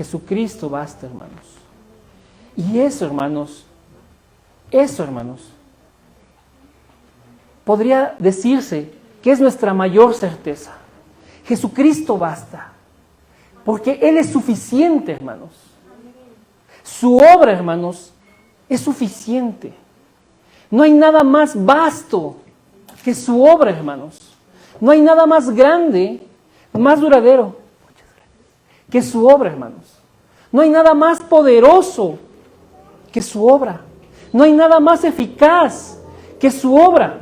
Jesucristo basta, hermanos. Y eso, hermanos, podría decirse que es nuestra mayor certeza. Jesucristo basta, porque Él es suficiente, hermanos. Su obra, hermanos, es suficiente. No hay nada más vasto que su obra, hermanos. No hay nada más grande, más duradero que su obra, hermanos. No hay nada más poderoso que su obra. No hay nada más eficaz que su obra.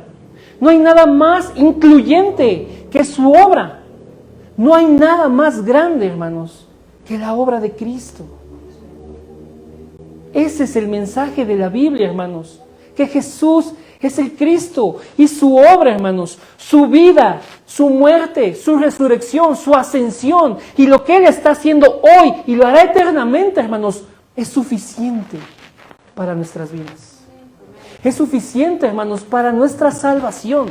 No hay nada más incluyente que su obra. No hay nada más grande, hermanos, que la obra de Cristo. Ese es el mensaje de la Biblia, hermanos. Que Jesús es el Cristo y su obra, hermanos, su vida, su muerte, su resurrección, su ascensión y lo que Él está haciendo hoy y lo hará eternamente, hermanos, es suficiente para nuestras vidas. Es suficiente, hermanos, para nuestra salvación.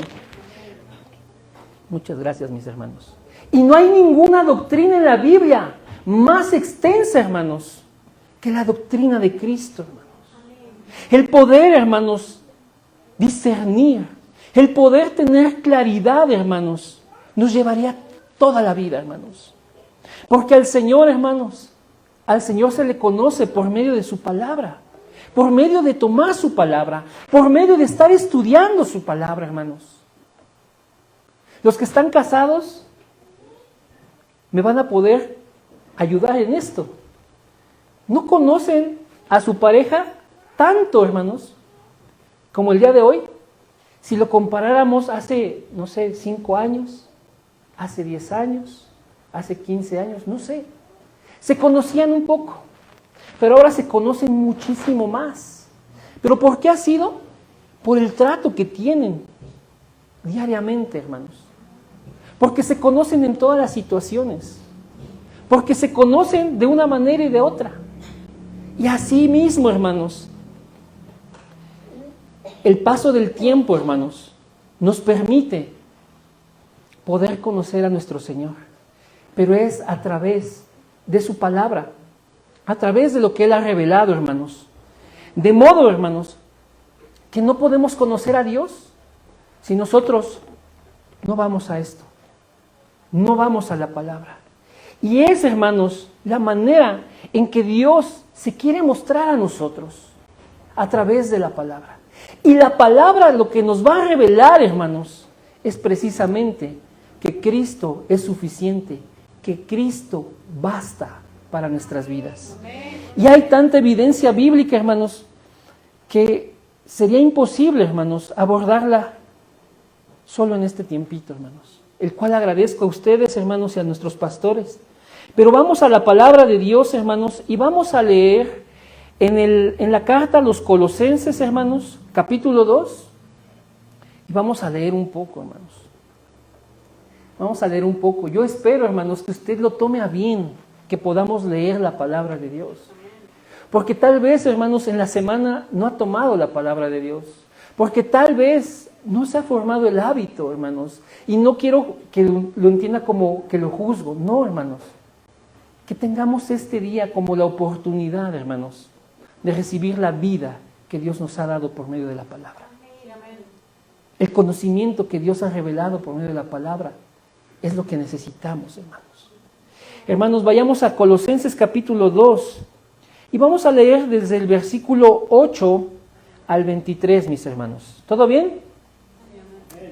Muchas gracias, mis hermanos. Y no hay ninguna doctrina en la Biblia más extensa, hermanos, que la doctrina de Cristo, hermanos. El poder, hermanos, discernir, el poder tener claridad, hermanos, nos llevaría toda la vida, hermanos. Porque al Señor, hermanos, al Señor se le conoce por medio de su palabra, por medio de tomar su palabra, por medio de estar estudiando su palabra, hermanos. Los que están casados me van a poder ayudar en esto. No conocen a su pareja tanto, hermanos, como el día de hoy. Si lo comparáramos hace, 5 años, hace 10 años, hace 15 años, no sé. Se conocían un poco, pero ahora se conocen muchísimo más. ¿Pero por qué ha sido? Por el trato que tienen diariamente, hermanos. Porque se conocen en todas las situaciones. Porque se conocen de una manera y de otra. Y así mismo, hermanos, el paso del tiempo, hermanos, nos permite poder conocer a nuestro Señor. Pero es a través de su palabra, a través de lo que Él ha revelado, hermanos. De modo, hermanos, que no podemos conocer a Dios si nosotros no vamos a esto. No vamos a la palabra. Y es, hermanos, la manera en que Dios se quiere mostrar a nosotros, a través de la palabra. Y la palabra lo que nos va a revelar, hermanos, es precisamente que Cristo es suficiente, que Cristo basta para nuestras vidas. Y hay tanta evidencia bíblica, hermanos, que sería imposible, hermanos, abordarla solo en este tiempito, hermanos, el cual agradezco a ustedes, hermanos, y a nuestros pastores. Pero vamos a la palabra de Dios, hermanos, y vamos a leer en la carta a los Colosenses, hermanos, capítulo 2, y vamos a leer un poco, hermanos. Vamos a leer un poco. Yo espero, hermanos, que usted lo tome a bien, que podamos leer la palabra de Dios. Porque tal vez, hermanos, en la semana no ha tomado la palabra de Dios. Porque tal vez no se ha formado el hábito, hermanos. Y no quiero que lo entienda como que lo juzgo. No, hermanos. Que tengamos este día como la oportunidad, hermanos, de recibir la vida que Dios nos ha dado por medio de la palabra. El conocimiento que Dios ha revelado por medio de la palabra es lo que necesitamos, hermanos. Hermanos, vayamos a Colosenses capítulo 2 y vamos a leer desde el versículo 8 al 23, mis hermanos. ¿Todo bien?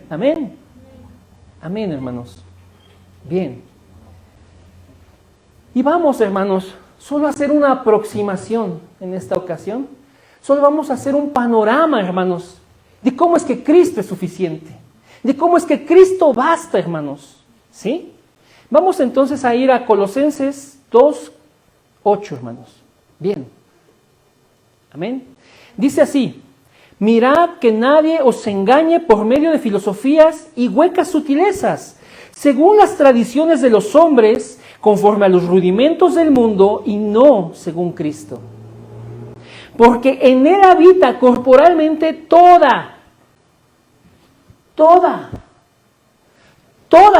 Amén. Amén, hermanos. Bien. Y vamos, hermanos, solo a hacer una aproximación en esta ocasión. Solo vamos a hacer un panorama, hermanos, de cómo es que Cristo es suficiente. De cómo es que Cristo basta, hermanos. ¿Sí? Vamos entonces a ir a Colosenses 2:8, hermanos. Bien. Amén. Dice así: mirad que nadie os engañe por medio de filosofías y huecas sutilezas, según las tradiciones de los hombres, conforme a los rudimentos del mundo y no según Cristo. Porque en Él habita corporalmente toda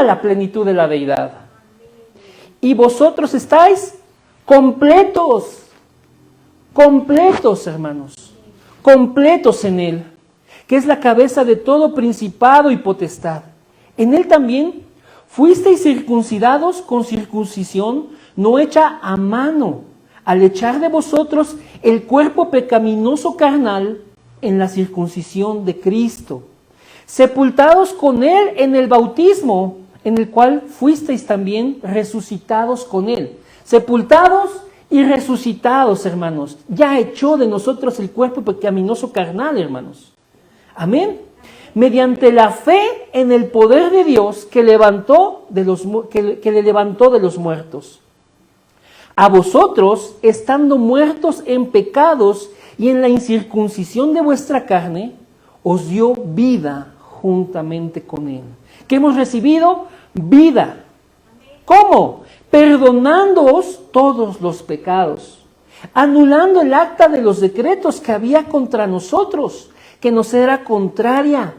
la plenitud de la deidad. Y vosotros estáis completos, completos, hermanos, completos en Él, que es la cabeza de todo principado y potestad. En Él también fuisteis circuncidados con circuncisión no hecha a mano, al echar de vosotros el cuerpo pecaminoso carnal en la circuncisión de Cristo, sepultados con Él en el bautismo, en el cual fuisteis también resucitados con Él. Sepultados y resucitados, hermanos. Ya echó de nosotros el cuerpo pecaminoso carnal, hermanos. Amén. Mediante la fe en el poder de Dios que le levantó de los muertos. A vosotros, estando muertos en pecados y en la incircuncisión de vuestra carne, os dio vida juntamente con Él. ¿Qué hemos recibido? Vida. ¿Cómo? Perdonándoos todos los pecados, anulando el acta de los decretos que había contra nosotros, que nos era contraria,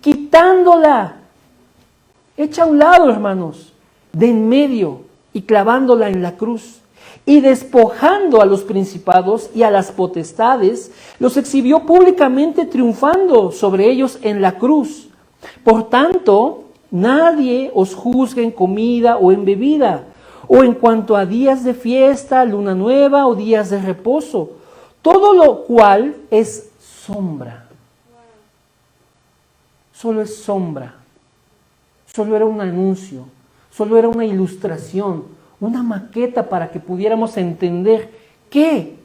quitándola, hecha a un lado, hermanos, de en medio y clavándola en la cruz, y despojando a los principados y a las potestades, los exhibió públicamente triunfando sobre ellos en la cruz. Por tanto, nadie os juzgue en comida o en bebida, o en cuanto a días de fiesta, luna nueva o días de reposo, todo lo cual es sombra. Solo es sombra. Solo era un anuncio, solo era una ilustración, una maqueta para que pudiéramos entender que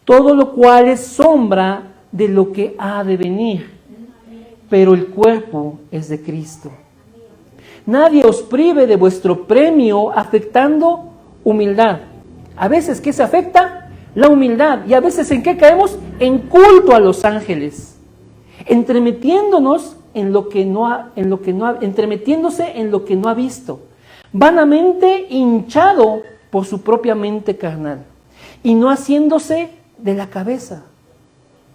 todo lo cual es sombra de lo que ha de venir, pero el cuerpo es de Cristo. Nadie os prive de vuestro premio afectando humildad. A veces, ¿qué se afecta? La humildad. ¿Y a veces en qué caemos? En culto a los ángeles. Entremetiéndonos entremetiéndose en lo que no ha visto. Vanamente hinchado por su propia mente carnal. Y no haciéndose de la cabeza.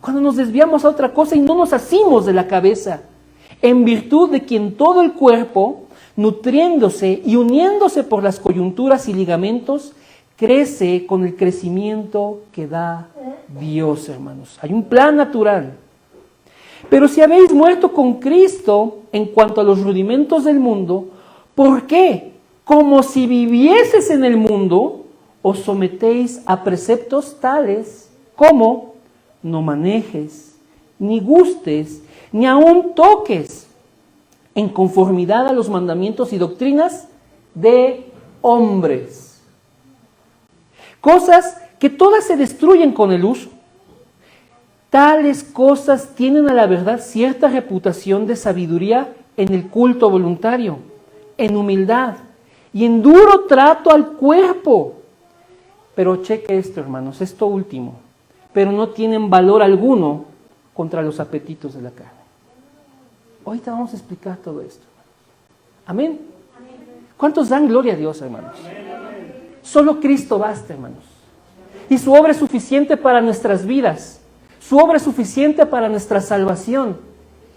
Cuando nos desviamos a otra cosa y no nos hacemos de la cabeza. En virtud de quien todo el cuerpo, nutriéndose y uniéndose por las coyunturas y ligamentos, crece con el crecimiento que da Dios, hermanos. Hay un plan natural. Pero si habéis muerto con Cristo en cuanto a los rudimentos del mundo, ¿por qué? Como si vivieses en el mundo, os sometéis a preceptos tales como no manejes, ni gustes, ni aun toques, en conformidad a los mandamientos y doctrinas de hombres. Cosas que todas se destruyen con el uso. Tales cosas tienen a la verdad cierta reputación de sabiduría en el culto voluntario, en humildad y en duro trato al cuerpo. Pero cheque esto, hermanos, esto último. Pero no tienen valor alguno contra los apetitos de la carne. Ahorita vamos a explicar todo esto. Amén. ¿Cuántos dan gloria a Dios, hermanos? Solo Cristo basta, hermanos. Y su obra es suficiente para nuestras vidas. Su obra es suficiente para nuestra salvación.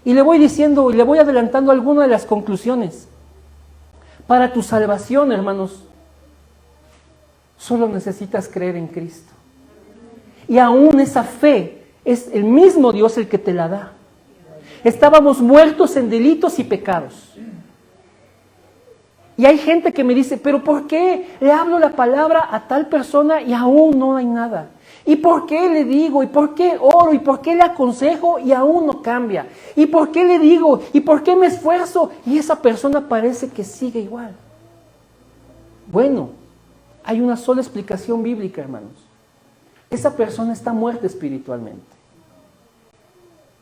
Y le voy diciendo y le voy adelantando algunas de las conclusiones. Para tu salvación, hermanos, solo necesitas creer en Cristo. Y aún esa fe es el mismo Dios el que te la da. Estábamos muertos en delitos y pecados. Y hay gente que me dice, pero ¿por qué le hablo la palabra a tal persona y aún no hay nada? ¿Y por qué le digo? ¿Y por qué oro? ¿Y por qué le aconsejo y aún no cambia? ¿Y por qué le digo? ¿Y por qué me esfuerzo? Y esa persona parece que sigue igual. Bueno, hay una sola explicación bíblica, hermanos. Esa persona está muerta espiritualmente.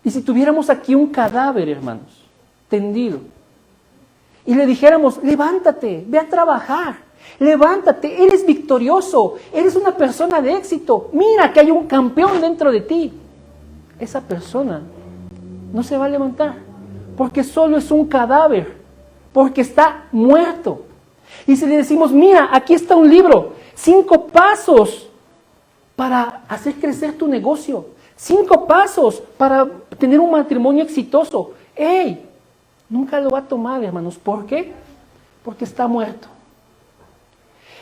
Y si tuviéramos aquí un cadáver, hermanos, tendido, y le dijéramos, levántate, ve a trabajar, levántate, eres victorioso, eres una persona de éxito, mira que hay un campeón dentro de ti. Esa persona no se va a levantar, porque solo es un cadáver, porque está muerto. Y si le decimos, mira, aquí está un libro, 5 pasos para hacer crecer tu negocio, 5 pasos para tener un matrimonio exitoso. ¡Ey! Nunca lo va a tomar, hermanos. ¿Por qué? Porque está muerto.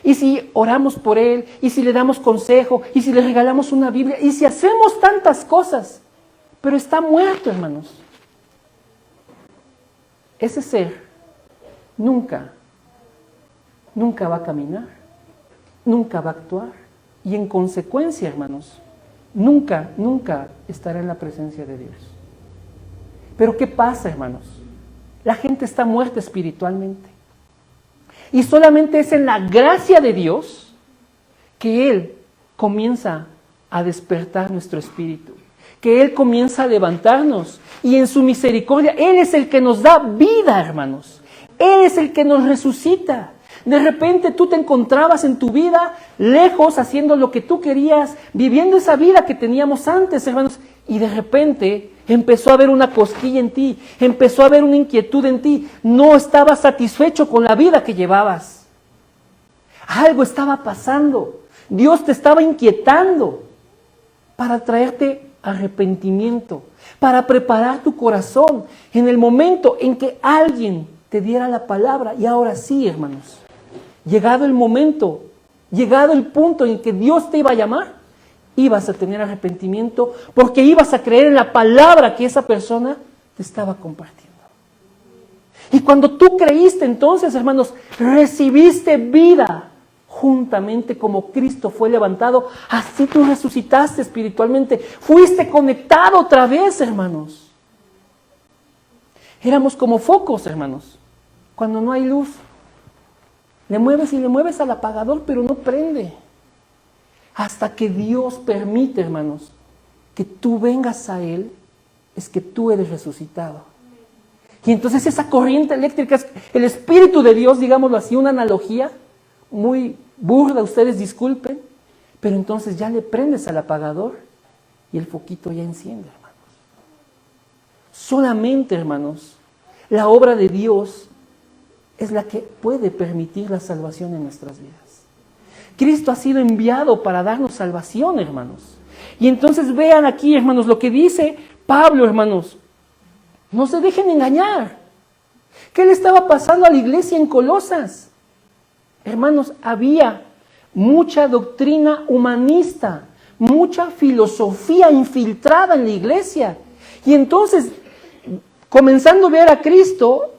y si oramos por él, y si le damos consejo, y si le regalamos una Biblia, y si hacemos tantas cosas, pero está muerto, hermanos. Ese ser nunca va a caminar, nunca va a actuar, y en consecuencia, hermanos, nunca estará en la presencia de Dios. Pero ¿qué pasa, hermanos? La gente está muerta espiritualmente. Y solamente es en la gracia de Dios que Él comienza a despertar nuestro espíritu, que Él comienza a levantarnos, y en su misericordia Él es el que nos da vida, hermanos. Él es el que nos resucita. De repente tú te encontrabas en tu vida lejos, haciendo lo que tú querías, viviendo esa vida que teníamos antes, hermanos, y de repente empezó a haber una cosquilla en ti, empezó a haber una inquietud en ti, no estabas satisfecho con la vida que llevabas. Algo estaba pasando, Dios te estaba inquietando para traerte arrepentimiento, para preparar tu corazón en el momento en que alguien te diera la palabra. Y ahora sí, hermanos, llegado el momento, llegado el punto en que Dios te iba a llamar, ibas a tener arrepentimiento porque ibas a creer en la palabra que esa persona te estaba compartiendo. Y cuando tú creíste, entonces, hermanos, recibiste vida juntamente como Cristo fue levantado. Así tú resucitaste espiritualmente. Fuiste conectado otra vez, hermanos. Éramos como focos, hermanos. Cuando no hay luz, le mueves y le mueves al apagador, pero no prende. Hasta que Dios permite, hermanos, que tú vengas a Él, es que tú eres resucitado. Y entonces esa corriente eléctrica es el Espíritu de Dios, digámoslo así, una analogía muy burda, ustedes disculpen, pero entonces ya le prendes al apagador y el foquito ya enciende, hermanos. Solamente, hermanos, la obra de Dios es la que puede permitir la salvación en nuestras vidas. Cristo ha sido enviado para darnos salvación, hermanos. Y entonces vean aquí, hermanos, lo que dice Pablo, hermanos. No se dejen engañar. ¿Qué le estaba pasando a la iglesia en Colosas? Hermanos, había mucha doctrina humanista, mucha filosofía infiltrada en la iglesia. Y entonces, comenzando a ver a Cristo,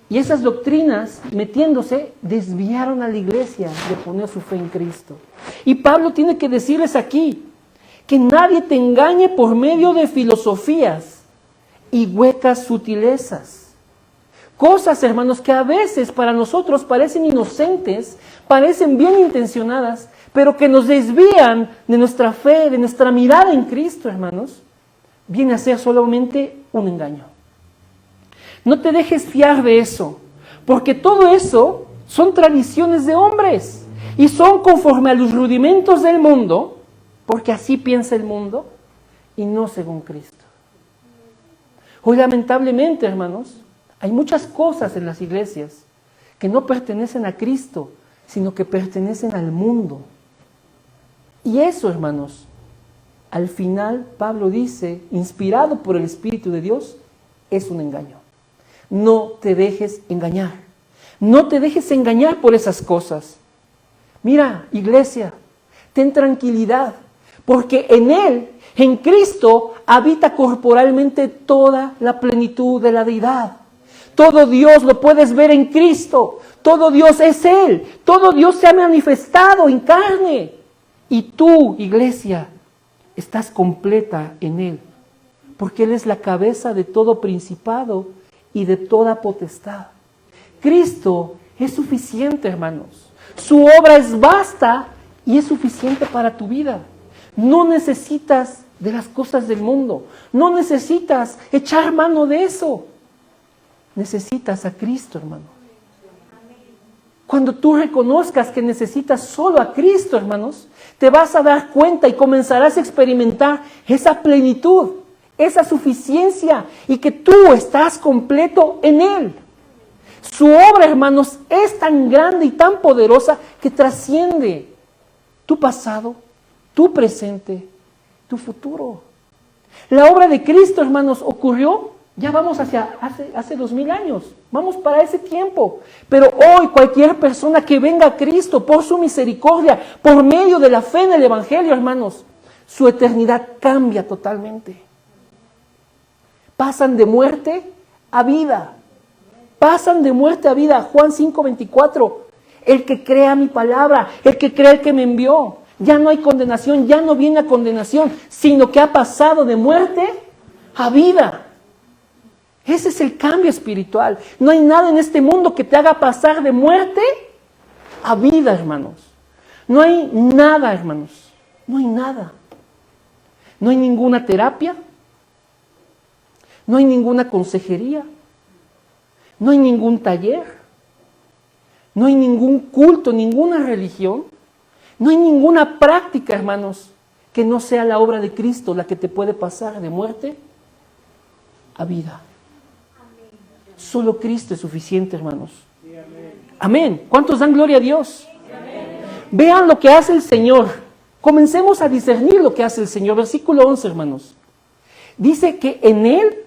y esas doctrinas, metiéndose, desviaron a la iglesia de poner su fe en Cristo. Y Pablo tiene que decirles aquí, que nadie te engañe por medio de filosofías y huecas sutilezas. Cosas, hermanos, que a veces para nosotros parecen inocentes, parecen bien intencionadas, pero que nos desvían de nuestra fe, de nuestra mirada en Cristo, hermanos, viene a ser solamente un engaño. No te dejes fiar de eso, porque todo eso son tradiciones de hombres y son conforme a los rudimentos del mundo, porque así piensa el mundo y no según Cristo. Hoy lamentablemente, hermanos, hay muchas cosas en las iglesias que no pertenecen a Cristo, sino que pertenecen al mundo. Y eso, hermanos, al final Pablo dice, inspirado por el Espíritu de Dios, es un engaño. No te dejes engañar. No te dejes engañar por esas cosas. Mira, iglesia, ten tranquilidad, porque en Él, en Cristo, habita corporalmente toda la plenitud de la deidad. Todo Dios lo puedes ver en Cristo. Todo Dios es Él. Todo Dios se ha manifestado en carne. Y tú, iglesia, estás completa en Él, porque Él es la cabeza de todo principado y de toda potestad. Cristo es suficiente, hermanos. Su obra es vasta y es suficiente para tu vida. No necesitas de las cosas del mundo. No necesitas echar mano de eso. Necesitas a Cristo, hermano. Cuando tú reconozcas que necesitas solo a Cristo, hermanos, te vas a dar cuenta y comenzarás a experimentar esa plenitud, esa suficiencia, y que tú estás completo en Él. Su obra, hermanos, es tan grande y tan poderosa que trasciende tu pasado, tu presente, tu futuro. La obra de Cristo, hermanos, ocurrió Ya vamos hace 2000 años, vamos para ese tiempo. Pero hoy cualquier persona que venga a Cristo por su misericordia, por medio de la fe en el Evangelio, hermanos, su eternidad cambia totalmente. Pasan de muerte a vida. Pasan de muerte a vida. Juan 5:24. El que crea mi palabra, el que crea el que me envió, ya no hay condenación, ya no viene a condenación, sino que ha pasado de muerte a vida. Ese es el cambio espiritual. No hay nada en este mundo que te haga pasar de muerte a vida, hermanos. No hay nada, hermanos. No hay nada. No hay ninguna terapia. No hay ninguna consejería. No hay ningún taller. No hay ningún culto, ninguna religión. No hay ninguna práctica, hermanos, que no sea la obra de Cristo la que te puede pasar de muerte a vida. Solo Cristo es suficiente, hermanos. Amén. ¿Cuántos dan gloria a Dios? Vean lo que hace el Señor. Comencemos a discernir lo que hace el Señor. Versículo 11, hermanos. Dice que en Él,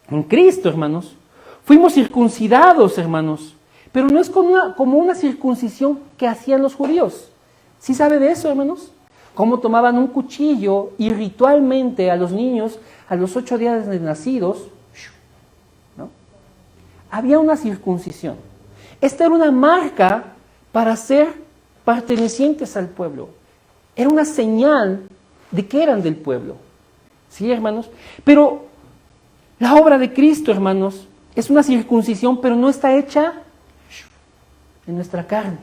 en Cristo, hermanos, fuimos circuncidados, hermanos. Pero no es como una circuncisión que hacían los judíos. ¿Sí sabe de eso, hermanos? Cómo tomaban un cuchillo y ritualmente a los niños, a los 8 días de nacidos, ¿no? Había una circuncisión. Esta era una marca para ser pertenecientes al pueblo. Era una señal de que eran del pueblo. ¿Sí, hermanos? Pero la obra de Cristo, hermanos, es una circuncisión, pero no está hecha en nuestra carne.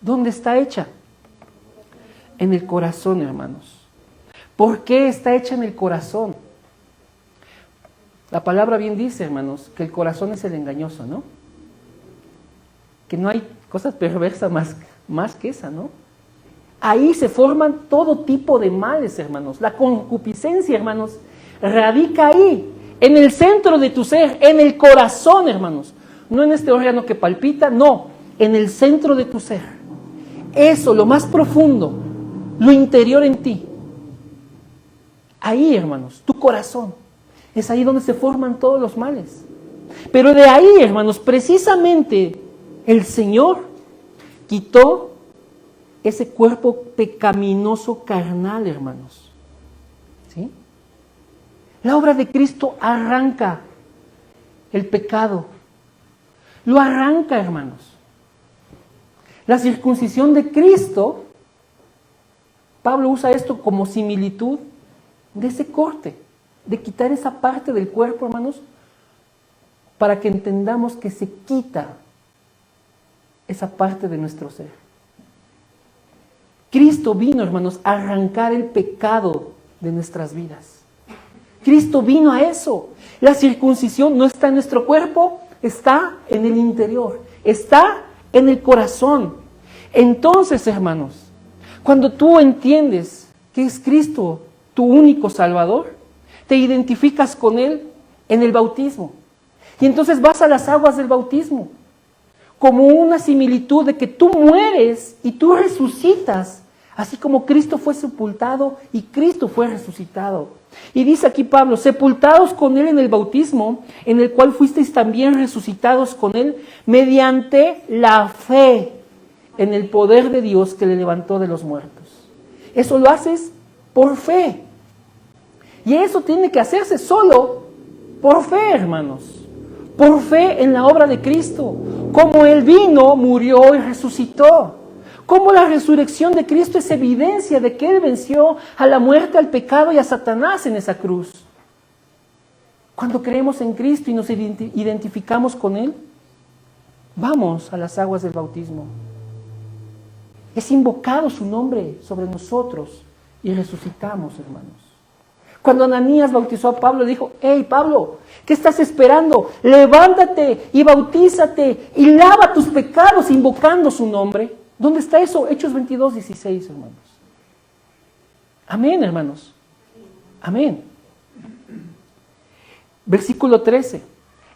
¿Dónde está hecha? En el corazón, hermanos. ¿Por qué está hecha en el corazón? La palabra bien dice, hermanos, que el corazón es el engañoso, ¿no? Que no hay cosas perversas más que esa, ¿no? Ahí se forman todo tipo de males, hermanos. La concupiscencia, hermanos, radica ahí, en el centro de tu ser, en el corazón, hermanos. No en este órgano que palpita, no, en el centro de tu ser. Eso, lo más profundo, lo interior en ti. Ahí, hermanos, tu corazón. Es ahí donde se forman todos los males. Pero de ahí, hermanos, precisamente el Señor quitó ese cuerpo pecaminoso carnal, hermanos. ¿Sí? La obra de Cristo arranca el pecado. Lo arranca, hermanos. La circuncisión de Cristo, Pablo usa esto como similitud de ese corte, de quitar esa parte del cuerpo, hermanos, para que entendamos que se quita esa parte de nuestro ser. Cristo vino, hermanos, a arrancar el pecado de nuestras vidas. Cristo vino a eso. La circuncisión no está en nuestro cuerpo, está en el interior, está en el corazón. Entonces, hermanos, cuando tú entiendes que es Cristo tu único Salvador, te identificas con Él en el bautismo. Y entonces vas a las aguas del bautismo como una similitud de que tú mueres y tú resucitas, así como Cristo fue sepultado y Cristo fue resucitado. Y dice aquí Pablo, sepultados con Él en el bautismo, en el cual fuisteis también resucitados con Él, mediante la fe en el poder de Dios que le levantó de los muertos. Eso lo haces por fe. Y eso tiene que hacerse solo por fe, hermanos. Por fe en la obra de Cristo. Como Él vino, murió y resucitó. Como la resurrección de Cristo es evidencia de que Él venció a la muerte, al pecado y a Satanás en esa cruz. Cuando creemos en Cristo y nos identificamos con Él, vamos a las aguas del bautismo. Es invocado su nombre sobre nosotros y resucitamos, hermanos. Cuando Ananías bautizó a Pablo, le dijo, hey Pablo, ¿qué estás esperando? Levántate y bautízate y lava tus pecados invocando su nombre. ¿Dónde está eso? Hechos 22:16, hermanos. Amén, hermanos. Amén. Versículo 13.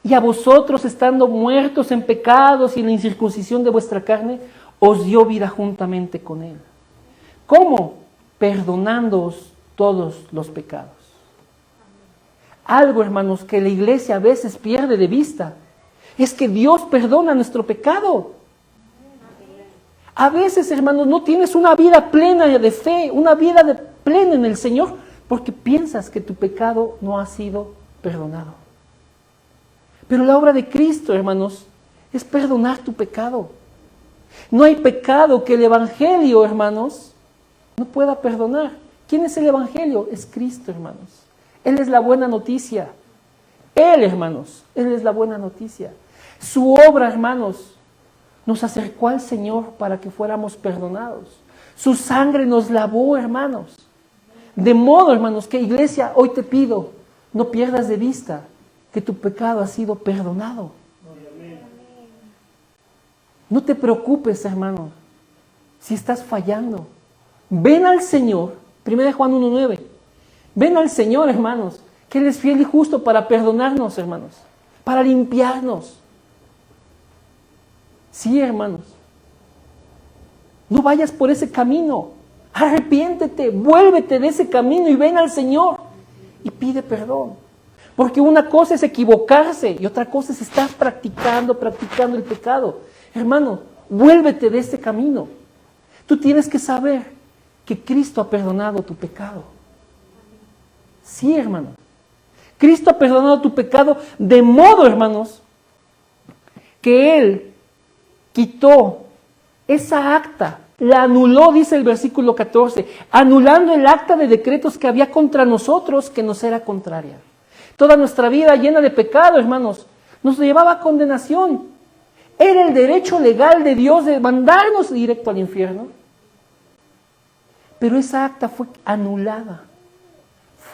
Y a vosotros, estando muertos en pecados y en la incircuncisión de vuestra carne, os dio vida juntamente con Él. ¿Cómo? Perdonándoos todos los pecados. algo, hermanos, que la iglesia a veces pierde de vista, es que Dios perdona nuestro pecado. A veces, hermanos, no tienes una vida plena de fe, una vida plena en el Señor, porque piensas que tu pecado no ha sido perdonado. Pero la obra de Cristo, hermanos, es perdonar tu pecado. No hay pecado que el Evangelio, hermanos, no pueda perdonar. ¿Quién es el Evangelio? Es Cristo, hermanos. Él es la buena noticia. Él, hermanos, Él es la buena noticia. Su obra, hermanos, nos acercó al Señor para que fuéramos perdonados. Su sangre nos lavó, hermanos. De modo, hermanos, que iglesia, hoy te pido, no pierdas de vista que tu pecado ha sido perdonado. No te preocupes, hermano, si estás fallando. Ven al Señor, 1 Juan 1:9. Ven al Señor, hermanos, que Él es fiel y justo para perdonarnos, hermanos, para limpiarnos. Sí, hermanos. No vayas por ese camino. Arrepiéntete, vuélvete de ese camino y ven al Señor y pide perdón. Porque una cosa es equivocarse y otra cosa es estar practicando el pecado. Hermano, vuélvete de ese camino. Tú tienes que saber que Cristo ha perdonado tu pecado. Sí, hermano. Cristo ha perdonado tu pecado de modo, hermanos, que Él quitó esa acta, la anuló, dice el versículo 14, anulando el acta de decretos que había contra nosotros, que nos era contraria. Toda nuestra vida llena de pecado, hermanos, nos llevaba a condenación. Era el derecho legal de Dios de mandarnos directo al infierno. Pero esa acta fue anulada,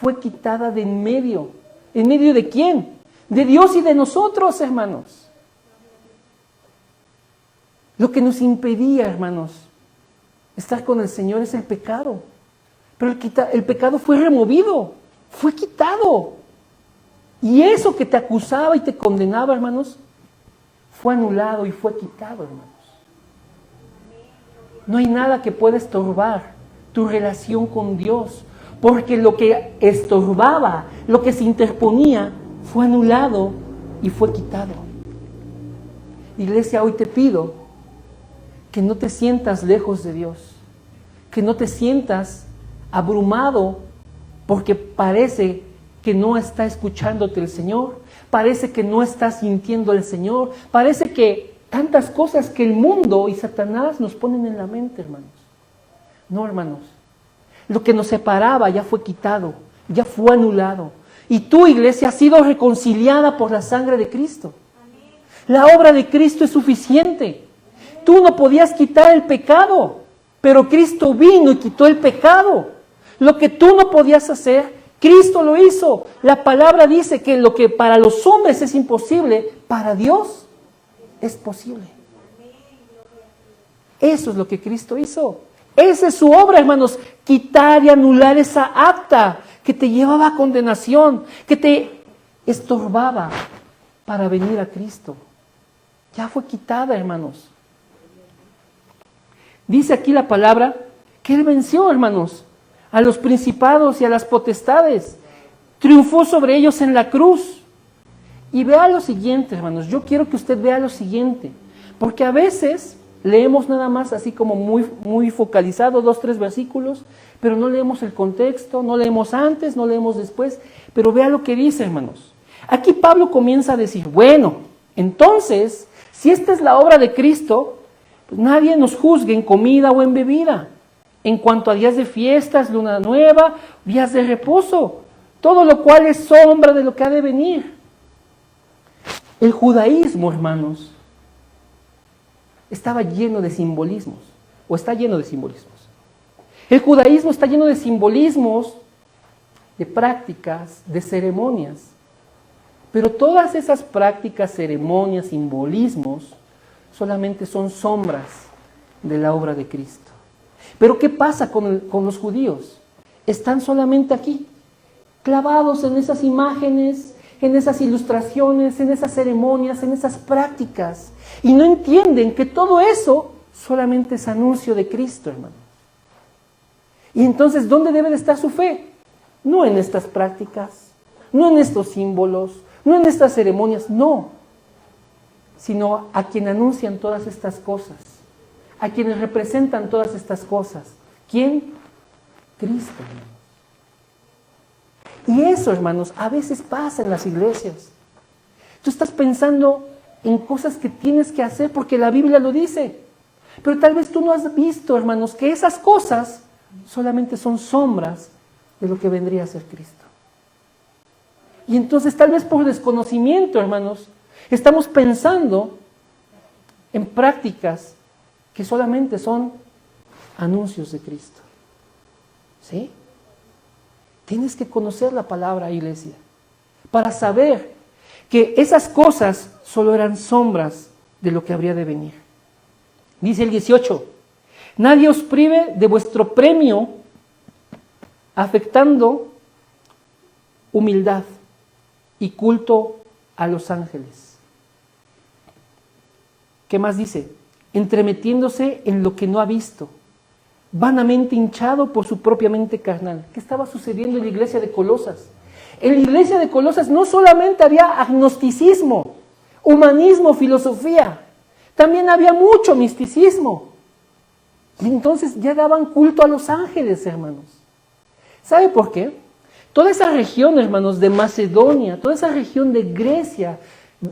fue quitada de en medio. ¿En medio de quién? De Dios y de nosotros, hermanos. Lo que nos impedía, hermanos, estar con el Señor es el pecado. Pero el pecado fue removido, fue quitado. Y eso que te acusaba y te condenaba, hermanos, fue anulado y fue quitado, hermanos. No hay nada que pueda estorbar tu relación con Dios, porque lo que estorbaba, lo que se interponía, fue anulado y fue quitado. Iglesia, hoy te pido que no te sientas lejos de Dios, que no te sientas abrumado porque parece que no está escuchándote el Señor, parece que no estás sintiendo al Señor, parece que tantas cosas que el mundo y Satanás nos ponen en la mente, hermanos. No, hermanos, lo que nos separaba ya fue quitado, ya fue anulado. Y tu iglesia ha sido reconciliada por la sangre de Cristo. La obra de Cristo es suficiente. Tú no podías quitar el pecado, pero Cristo vino y quitó el pecado. Lo que tú no podías hacer, Cristo lo hizo. La palabra dice que lo que para los hombres es imposible, para Dios es posible. Eso es lo que Cristo hizo. Esa es su obra, hermanos, quitar y anular esa acta que te llevaba a condenación, que te estorbaba para venir a Cristo. Ya fue quitada, hermanos. Dice aquí la palabra que Él venció, hermanos, a los principados y a las potestades. Triunfó sobre ellos en la cruz. Y vea lo siguiente, hermanos. Yo quiero que usted vea lo siguiente. Porque a veces leemos nada más así como muy focalizado, 2, 3 versículos, pero no leemos el contexto, no leemos antes, no leemos después. Pero vea lo que dice, hermanos. Aquí Pablo comienza a decir, bueno, entonces, si esta es la obra de Cristo, pues nadie nos juzgue en comida o en bebida, en cuanto a días de fiestas, luna nueva, días de reposo, todo lo cual es sombra de lo que ha de venir. El judaísmo, hermanos, estaba lleno de simbolismos, o está lleno de simbolismos. El judaísmo está lleno de simbolismos, de prácticas, de ceremonias. Pero todas esas prácticas, ceremonias, simbolismos, solamente son sombras de la obra de Cristo. Pero ¿qué pasa con los judíos? Están solamente aquí, clavados en esas imágenes, en esas ilustraciones, en esas ceremonias, en esas prácticas. Y no entienden que todo eso solamente es anuncio de Cristo, hermano. Y entonces, ¿dónde debe de estar su fe? No en estas prácticas, no en estos símbolos, no en estas ceremonias, no, sino a quien anuncian todas estas cosas, a quienes representan todas estas cosas. ¿Quién? Cristo, hermanos. Y eso, hermanos, a veces pasa en las iglesias. Tú estás pensando en cosas que tienes que hacer porque la Biblia lo dice, pero tal vez tú no has visto, hermanos, que esas cosas solamente son sombras de lo que vendría a ser Cristo. Y entonces tal vez por desconocimiento, hermanos, estamos pensando en prácticas que solamente son anuncios de Cristo. ¿Sí? Tienes que conocer la palabra, iglesia, para saber que esas cosas solo eran sombras de lo que habría de venir. Dice el 18, nadie os prive de vuestro premio afectando humildad y culto a los ángeles. ¿Qué más dice? Entremetiéndose en lo que no ha visto, vanamente hinchado por su propia mente carnal. ¿Qué estaba sucediendo en la iglesia de Colosas? En la iglesia de Colosas no solamente había agnosticismo, humanismo, filosofía, también había mucho misticismo. Y entonces ya daban culto a los ángeles, hermanos. ¿Sabe por qué? Toda esa región, hermanos, de Macedonia, toda esa región de Grecia,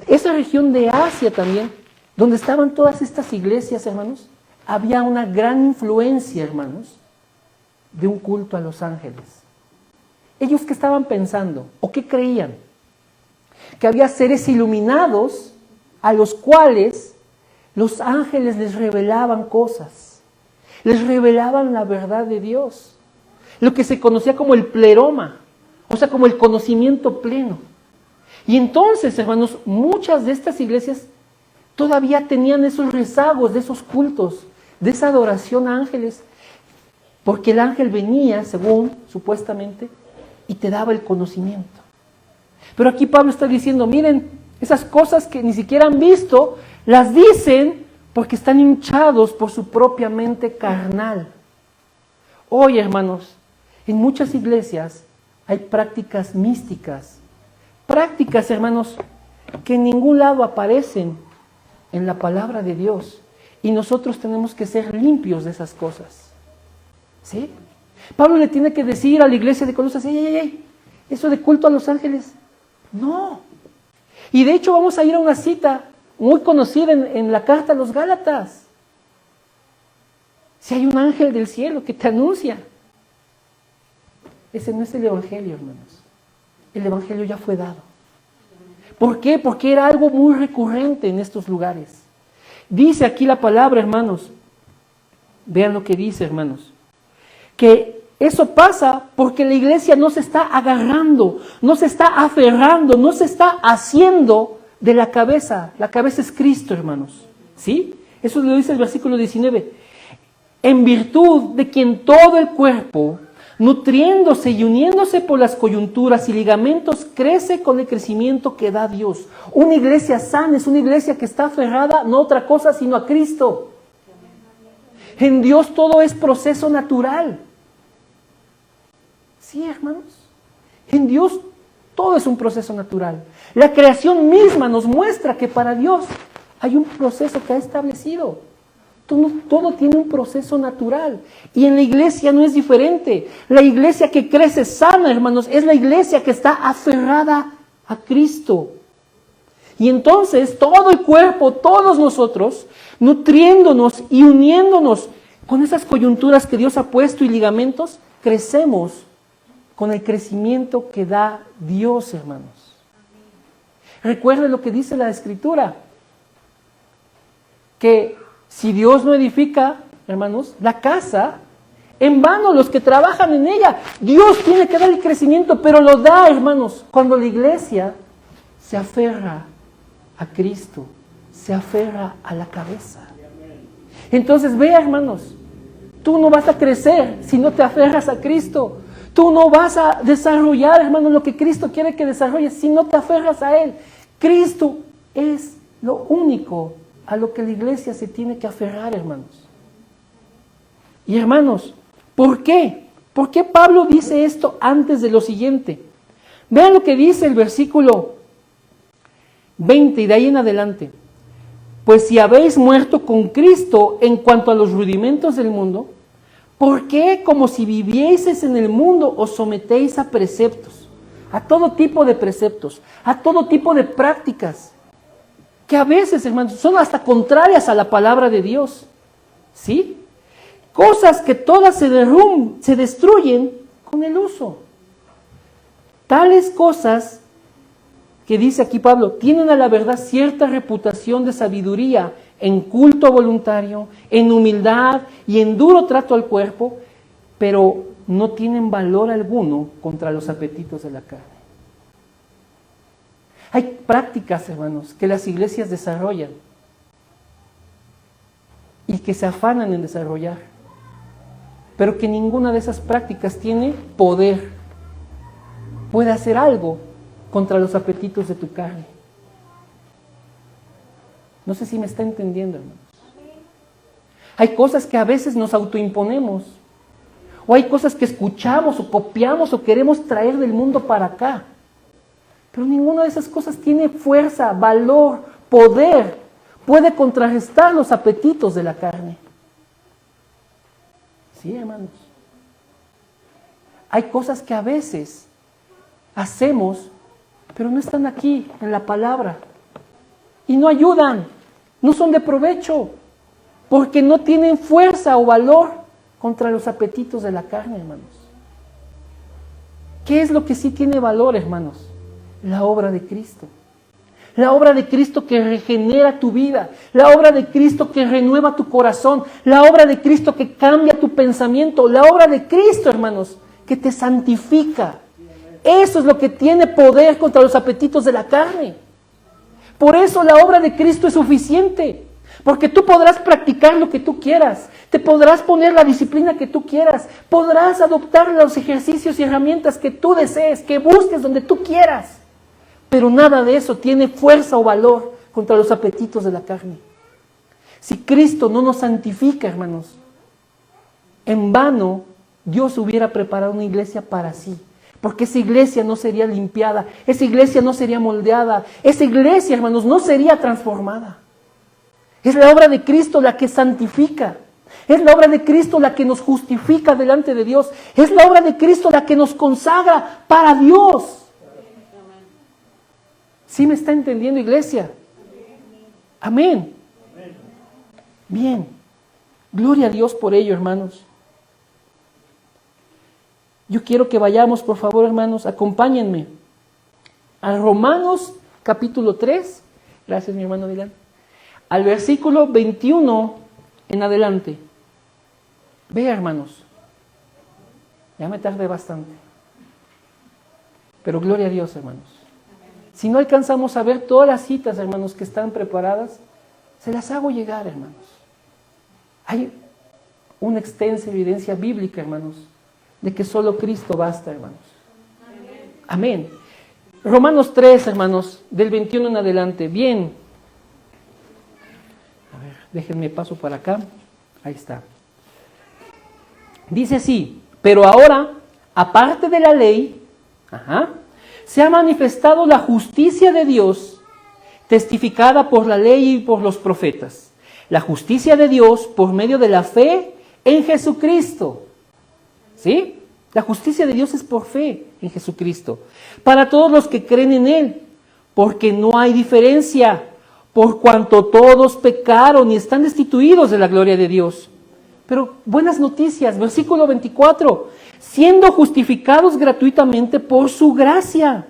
esa región de Asia también, donde estaban todas estas iglesias, hermanos, había una gran influencia, hermanos, de un culto a los ángeles. ¿Ellos qué estaban pensando o qué creían? Que había seres iluminados a los cuales los ángeles les revelaban cosas, les revelaban la verdad de Dios, lo que se conocía como el pleroma, o sea, como el conocimiento pleno. Y entonces, hermanos, muchas de estas iglesias todavía tenían esos rezagos de esos cultos, de esa adoración a ángeles, porque el ángel venía, según supuestamente, y te daba el conocimiento. Pero aquí Pablo está diciendo, miren, esas cosas que ni siquiera han visto, las dicen porque están hinchados por su propia mente carnal. Hoy, hermanos, en muchas iglesias hay prácticas místicas, prácticas, hermanos, que en ningún lado aparecen en la palabra de Dios. Y nosotros tenemos que ser limpios de esas cosas. ¿Sí? Pablo le tiene que decir a la iglesia de Colosas, ey, eso de culto a los ángeles, no. Y de hecho vamos a ir a una cita muy conocida en la carta a los Gálatas. Si hay un ángel del cielo que te anuncia, ese no es el evangelio, hermanos. El evangelio ya fue dado. ¿Por qué? Porque era algo muy recurrente en estos lugares. Dice aquí la palabra, hermanos, vean lo que dice, hermanos, que eso pasa porque la iglesia no se está agarrando, no se está aferrando, no se está haciendo de la cabeza. La cabeza es Cristo, hermanos. ¿Sí? Eso lo dice el versículo 19. En virtud de quien todo el cuerpo, nutriéndose y uniéndose por las coyunturas y ligamentos, crece con el crecimiento que da Dios. Una iglesia sana es una iglesia que está aferrada no a otra cosa sino a Cristo. En Dios todo es proceso natural. Sí, hermanos. En Dios todo es un proceso natural. La creación misma nos muestra que para Dios hay un proceso que ha establecido. Todo tiene un proceso natural. Y en la iglesia no es diferente. La iglesia que crece sana, hermanos, es la iglesia que está aferrada a Cristo. Y entonces todo el cuerpo, todos nosotros, nutriéndonos y uniéndonos con esas coyunturas que Dios ha puesto y ligamentos, crecemos con el crecimiento que da Dios, hermanos. Recuerden lo que dice la Escritura, que si Dios no edifica, hermanos, la casa, en vano los que trabajan en ella. Dios tiene que dar el crecimiento, pero lo da, hermanos, cuando la iglesia se aferra a Cristo, se aferra a la cabeza. Entonces, vea, hermanos, tú no vas a crecer si no te aferras a Cristo. Tú no vas a desarrollar, hermanos, lo que Cristo quiere que desarrolles si no te aferras a Él. Cristo es lo único a lo que la iglesia se tiene que aferrar, hermanos. Y hermanos, ¿por qué? ¿Por qué Pablo dice esto antes de lo siguiente? Vean lo que dice el versículo 20 y de ahí en adelante. Pues si habéis muerto con Cristo en cuanto a los rudimentos del mundo, ¿por qué, como si vivieseis en el mundo, os sometéis a preceptos? A todo tipo de preceptos, a todo tipo de prácticas, que a veces, hermanos, son hasta contrarias a la palabra de Dios. ¿Sí? Cosas que todas se destruyen con el uso. Tales cosas que dice aquí Pablo, tienen a la verdad cierta reputación de sabiduría en culto voluntario, en humildad y en duro trato al cuerpo, pero no tienen valor alguno contra los apetitos de la carne. Hay prácticas, hermanos, que las iglesias desarrollan y que se afanan en desarrollar, pero que ninguna de esas prácticas tiene poder, puede hacer algo contra los apetitos de tu carne. No sé si me está entendiendo, hermanos. Hay cosas que a veces nos autoimponemos, o hay cosas que escuchamos o copiamos o queremos traer del mundo para acá, pero ninguna de esas cosas tiene fuerza, valor, poder, puede contrarrestar los apetitos de la carne. Sí, hermanos. Hay cosas que a veces hacemos, pero no están aquí en la palabra. Y no ayudan, no son de provecho, porque no tienen fuerza o valor contra los apetitos de la carne, hermanos. ¿Qué es lo que sí tiene valor, hermanos? La obra de Cristo. La obra de Cristo que regenera tu vida, la obra de Cristo que renueva tu corazón, la obra de Cristo que cambia tu pensamiento, la obra de Cristo, hermanos, que te santifica. Eso es lo que tiene poder contra los apetitos de la carne. Por eso la obra de Cristo es suficiente, porque tú podrás practicar lo que tú quieras, te podrás poner la disciplina que tú quieras, podrás adoptar los ejercicios y herramientas que tú desees, que busques donde tú quieras. Pero nada de eso tiene fuerza o valor contra los apetitos de la carne. Si Cristo no nos santifica, hermanos, en vano Dios hubiera preparado una iglesia para sí. Porque esa iglesia no sería limpiada, esa iglesia no sería moldeada, esa iglesia, hermanos, no sería transformada. Es la obra de Cristo la que santifica. Es la obra de Cristo la que nos justifica delante de Dios. Es la obra de Cristo la que nos consagra para Dios. ¿Sí me está entendiendo, iglesia? Amén. Bien. Gloria a Dios por ello, hermanos. Yo quiero que vayamos, por favor, hermanos, acompáñenme a Romanos capítulo 3. Gracias, mi hermano Dylan. Al versículo 21 en adelante. Vea, hermanos. Ya me tardé bastante. Pero gloria a Dios, hermanos. Si no alcanzamos a ver todas las citas, hermanos, que están preparadas, se las hago llegar, hermanos. Hay una extensa evidencia bíblica, hermanos, de que solo Cristo basta, hermanos. Amén. Romanos 3, hermanos, del 21 en adelante. Bien. A ver, déjenme paso para acá. Ahí está. Dice así, pero ahora, aparte de la ley, se ha manifestado la justicia de Dios, testificada por la ley y por los profetas. La justicia de Dios por medio de la fe en Jesucristo. ¿Sí? La justicia de Dios es por fe en Jesucristo. Para todos los que creen en Él, porque no hay diferencia, por cuanto todos pecaron y están destituidos de la gloria de Dios. Pero buenas noticias, versículo 24, siendo justificados gratuitamente por su gracia,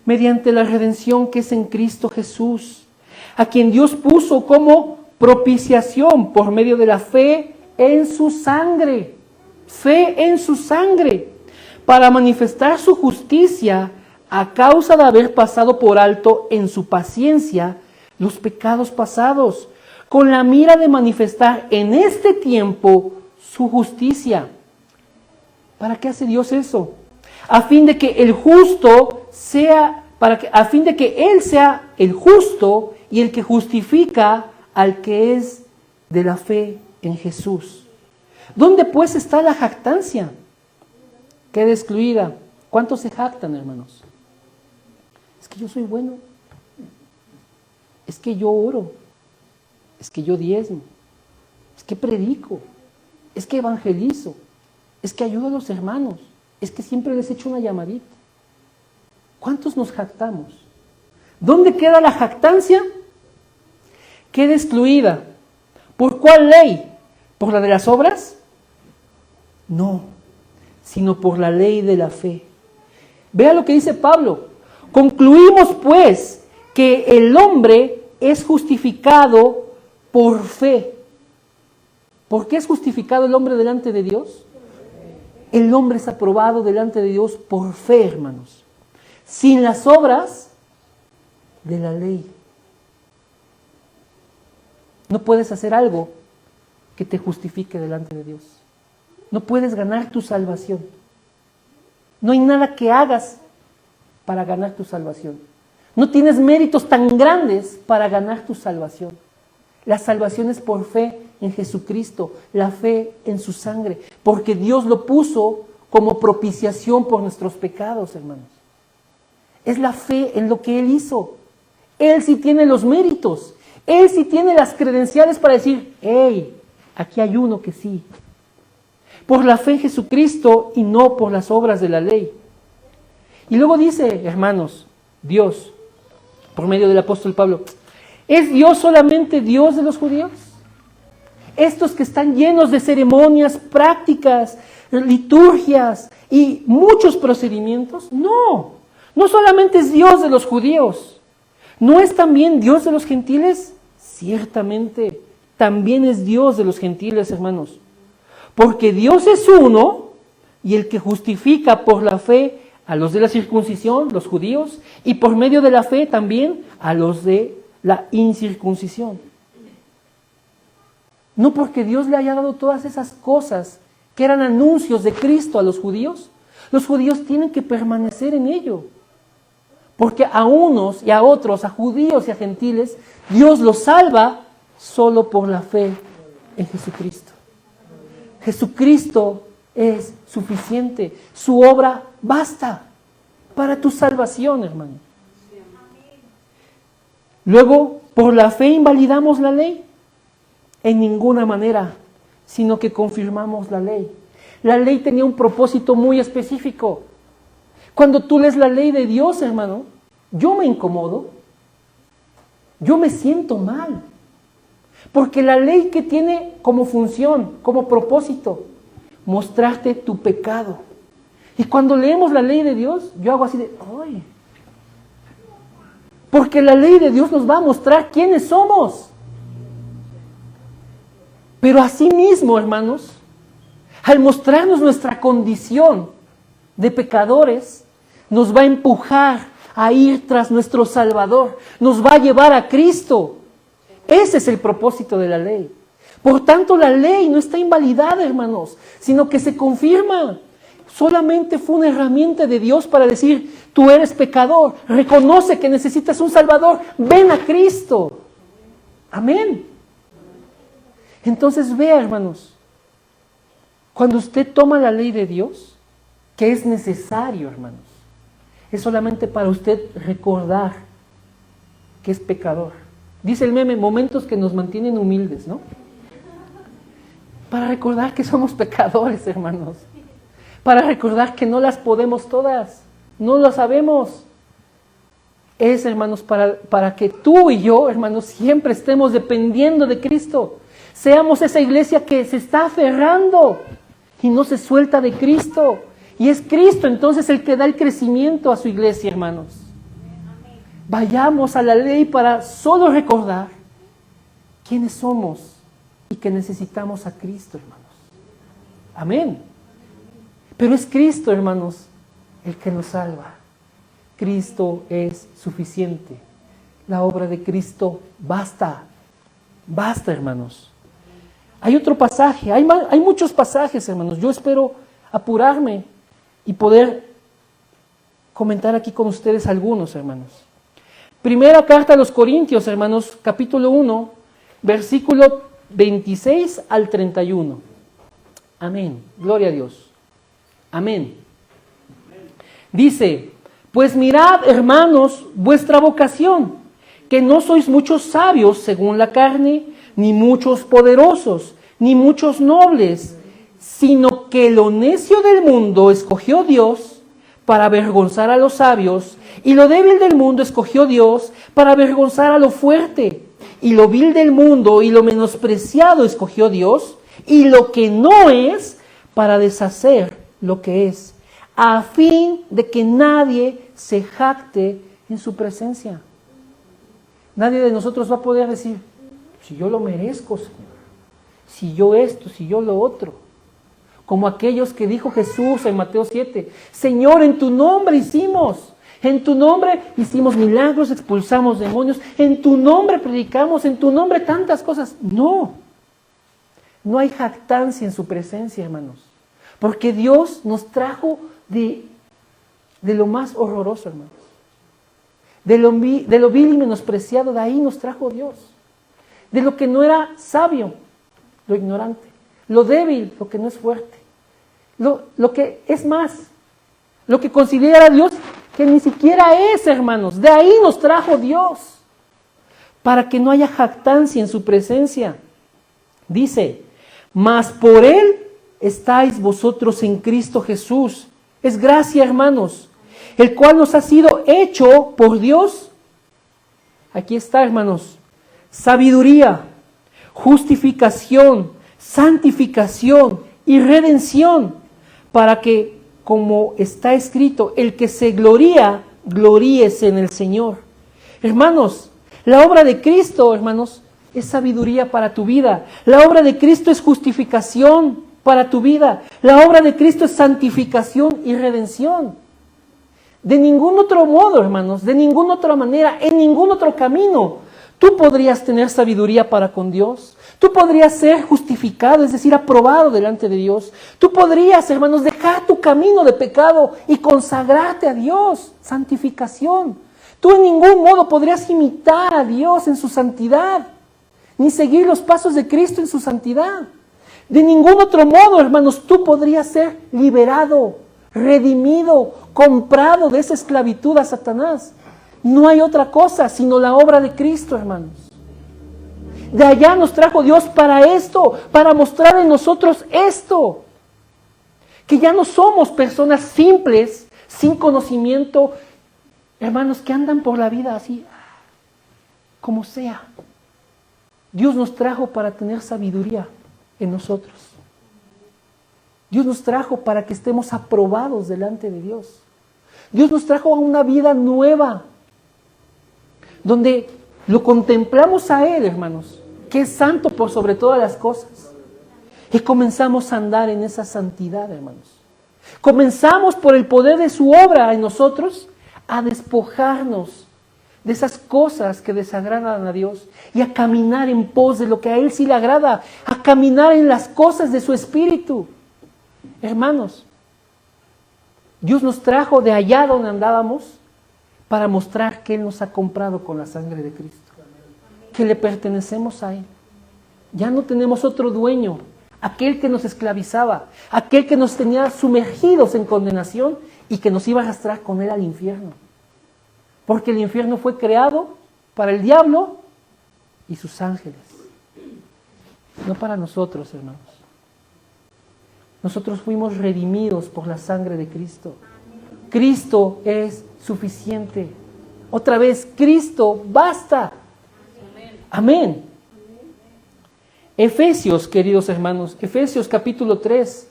mediante la redención que es en Cristo Jesús, a quien Dios puso como propiciación por medio de la fe en su sangre. Fe en su sangre, para manifestar su justicia a causa de haber pasado por alto en su paciencia los pecados pasados, con la mira de manifestar en este tiempo su justicia. ¿Para qué hace Dios eso? A fin de que el justo sea, a fin de que Él sea el justo y el que justifica al que es de la fe en Jesús. ¿Dónde pues está la jactancia? Queda excluida. ¿Cuántos se jactan, hermanos? Es que yo soy bueno. Es que yo oro. Es que yo diezmo. Es que predico. Es que evangelizo. Es que ayudo a los hermanos. Es que siempre les echo una llamadita. ¿Cuántos nos jactamos? ¿Dónde queda la jactancia? Queda excluida. ¿Por cuál ley? ¿Por la de las obras? No, sino por la ley de la fe. Vea lo que dice Pablo. Concluimos pues que el hombre es justificado por fe. ¿Por qué es justificado el hombre delante de Dios? El hombre es aprobado delante de Dios por fe, hermanos. Sin las obras de la ley. No puedes hacer algo que te justifique delante de Dios. No puedes ganar tu salvación. No hay nada que hagas para ganar tu salvación. No tienes méritos tan grandes para ganar tu salvación. La salvación es por fe en Jesucristo, la fe en su sangre, porque Dios lo puso como propiciación por nuestros pecados, hermanos. Es la fe en lo que Él hizo. Él sí tiene los méritos. Él sí tiene las credenciales para decir, hey, aquí hay uno que sí. Por la fe en Jesucristo y no por las obras de la ley. Y luego dice, hermanos, Dios, por medio del apóstol Pablo, ¿es Dios solamente Dios de los judíos? Estos que están llenos de ceremonias, prácticas, liturgias y muchos procedimientos. No, no solamente es Dios de los judíos. ¿No es también Dios de los gentiles? Ciertamente, también es Dios de los gentiles, hermanos. Porque Dios es uno y el que justifica por la fe a los de la circuncisión, los judíos, y por medio de la fe también a los de la incircuncisión. No porque Dios le haya dado todas esas cosas que eran anuncios de Cristo a los judíos tienen que permanecer en ello. Porque a unos y a otros, a judíos y a gentiles, Dios los salva solo por la fe en Jesucristo. Jesucristo es suficiente. Su obra basta para tu salvación, hermano. Luego, ¿por la fe invalidamos la ley? En ninguna manera, sino que confirmamos la ley. La ley tenía un propósito muy específico. Cuando tú lees la ley de Dios, hermano, yo me incomodo, yo me siento mal. Porque la ley que tiene como función, como propósito, mostrarte tu pecado. Y cuando leemos la ley de Dios, yo hago así de, ¡ay! Porque la ley de Dios nos va a mostrar quiénes somos. Pero asimismo, hermanos, al mostrarnos nuestra condición de pecadores, nos va a empujar a ir tras nuestro Salvador, nos va a llevar a Cristo. Ese es el propósito de la ley. Por tanto, la ley no está invalidada, hermanos, sino que se confirma. Solamente fue una herramienta de Dios para decir, tú eres pecador, reconoce que necesitas un Salvador, ven a Cristo. Amén. Entonces vea, hermanos, cuando usted toma la ley de Dios, que es necesario, hermanos, es solamente para usted recordar que es pecador. Dice el meme, momentos que nos mantienen humildes, ¿no? Para recordar que somos pecadores, hermanos. Para recordar que no las podemos todas, no lo sabemos. Es, hermanos, para que tú y yo, hermanos, siempre estemos dependiendo de Cristo. Seamos esa iglesia que se está aferrando y no se suelta de Cristo. Y es Cristo entonces el que da el crecimiento a su iglesia, hermanos. Vayamos a la ley para solo recordar quiénes somos y que necesitamos a Cristo, hermanos. Amén. Pero es Cristo, hermanos, el que nos salva. Cristo es suficiente. La obra de Cristo basta. Basta, hermanos. Hay otro pasaje, hay muchos pasajes, hermanos. Yo espero apurarme y poder comentar aquí con ustedes algunos, hermanos. Primera carta a los Corintios, hermanos, capítulo 1, versículo 26 al 31. Amén. Gloria a Dios. Amén. Dice, pues mirad, hermanos, vuestra vocación, que no sois muchos sabios según la carne, ni muchos poderosos, ni muchos nobles, sino que lo necio del mundo escogió Dios para avergonzar a los sabios, y lo débil del mundo escogió Dios para avergonzar a lo fuerte, y lo vil del mundo y lo menospreciado escogió Dios, y lo que no es, para deshacer lo que es, a fin de que nadie se jacte en su presencia. Nadie de nosotros va a poder decir, si yo lo merezco, Señor, si yo esto, si yo lo otro. Como aquellos que dijo Jesús en Mateo 7, Señor, en tu nombre hicimos milagros, expulsamos demonios, en tu nombre predicamos, en tu nombre tantas cosas. No hay jactancia en su presencia, hermanos, porque Dios nos trajo de lo más horroroso, hermanos. De lo vil y menospreciado, de ahí nos trajo Dios. De lo que no era sabio, lo ignorante. Lo débil, lo que no es fuerte. Lo que es más, lo que considera Dios, que ni siquiera es, hermanos. De ahí nos trajo Dios. Para que no haya jactancia en su presencia. Dice, mas por Él estáis vosotros en Cristo Jesús. Es gracia, hermanos, el cual nos ha sido hecho por Dios. Aquí está, hermanos, sabiduría, justificación, santificación y redención, para que, como está escrito, el que se gloría, gloríese en el Señor. Hermanos, la obra de Cristo, hermanos, es sabiduría para tu vida. La obra de Cristo es justificación para tu vida. La obra de Cristo es santificación y redención. De ningún otro modo, hermanos, de ninguna otra manera, en ningún otro camino, tú podrías tener sabiduría para con Dios. Tú podrías ser justificado, es decir, aprobado delante de Dios. Tú podrías, hermanos, dejar tu camino de pecado y consagrarte a Dios. Santificación. Tú en ningún modo podrías imitar a Dios en su santidad, ni seguir los pasos de Cristo en su santidad. De ningún otro modo, hermanos, tú podrías ser liberado, redimido, comprado de esa esclavitud a Satanás. No hay otra cosa sino la obra de Cristo, hermanos. De allá nos trajo Dios para esto, para mostrar en nosotros esto. Que ya no somos personas simples, sin conocimiento, hermanos, que andan por la vida así, como sea. Dios nos trajo para tener sabiduría en nosotros. Dios nos trajo para que estemos aprobados delante de Dios. Dios nos trajo a una vida nueva, donde lo contemplamos a Él, hermanos, que es santo por sobre todas las cosas. Y comenzamos a andar en esa santidad, hermanos. Comenzamos por el poder de su obra en nosotros a despojarnos de esas cosas que desagradan a Dios y a caminar en pos de lo que a Él sí le agrada, a caminar en las cosas de su Espíritu. Hermanos, Dios nos trajo de allá donde andábamos para mostrar que Él nos ha comprado con la sangre de Cristo, que le pertenecemos a Él. Ya no tenemos otro dueño, aquel que nos esclavizaba, aquel que nos tenía sumergidos en condenación y que nos iba a arrastrar con Él al infierno. Porque el infierno fue creado para el diablo y sus ángeles, no para nosotros, hermanos. Nosotros fuimos redimidos por la sangre de Cristo. Cristo es suficiente. Otra vez, Cristo basta. Amén. Efesios, queridos hermanos, Efesios capítulo 3,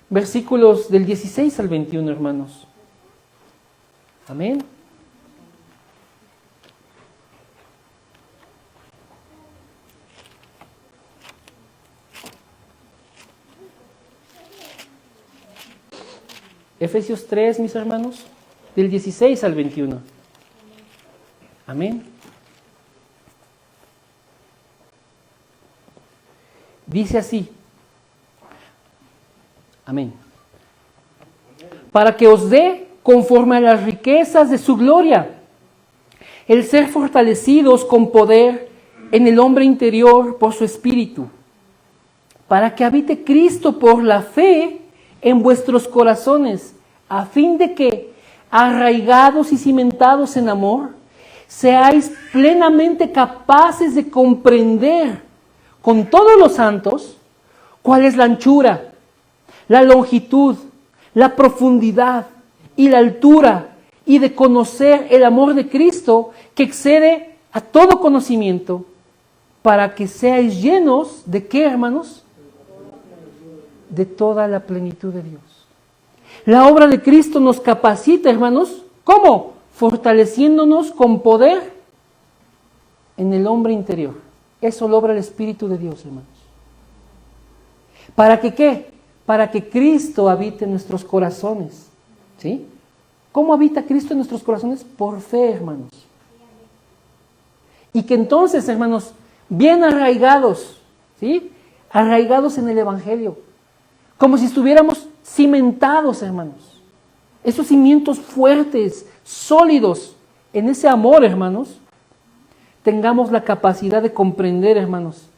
versículos del 16 al 21, hermanos. Amén. Efesios 3, mis hermanos, del 16 al 21. Amén. Dice así. Amén. Para que os dé conforme a las riquezas de su gloria, el ser fortalecidos con poder en el hombre interior por su espíritu, para que habite Cristo por la fe en vuestros corazones, a fin de que, arraigados y cimentados en amor, seáis plenamente capaces de comprender con todos los santos cuál es la anchura, la longitud, la profundidad y la altura, y de conocer el amor de Cristo que excede a todo conocimiento, para que seáis llenos de ¿qué, hermanos? De toda la plenitud de Dios. La obra de Cristo nos capacita, hermanos, ¿cómo? Fortaleciéndonos con poder en el hombre interior. Eso lo obra el Espíritu de Dios, hermanos. ¿Para que qué? Para que Cristo habite en nuestros corazones. ¿Sí? ¿Cómo habita Cristo en nuestros corazones? Por fe, hermanos. Y que entonces, hermanos, bien arraigados, ¿sí? Arraigados en el Evangelio, como si estuviéramos cimentados, hermanos. Esos cimientos fuertes, sólidos, en ese amor, hermanos, tengamos la capacidad de comprender, hermanos,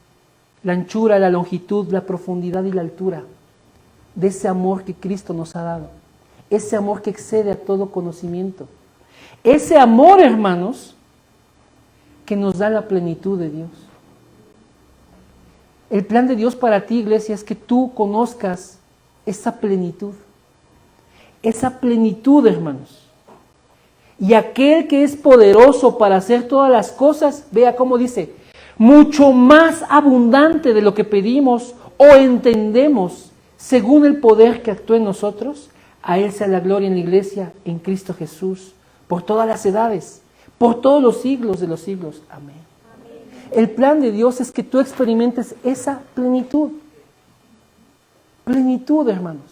la anchura, la longitud, la profundidad y la altura de ese amor que Cristo nos ha dado. Ese amor que excede a todo conocimiento. Ese amor, hermanos, que nos da la plenitud de Dios. El plan de Dios para ti, iglesia, es que tú conozcas esa plenitud. Esa plenitud, hermanos. Y aquel que es poderoso para hacer todas las cosas, vea cómo dice, mucho más abundante de lo que pedimos o entendemos, según el poder que actúa en nosotros. A Él sea la gloria en la iglesia, en Cristo Jesús, por todas las edades, por todos los siglos de los siglos. Amén. El plan de Dios es que tú experimentes esa plenitud. Plenitud, hermanos.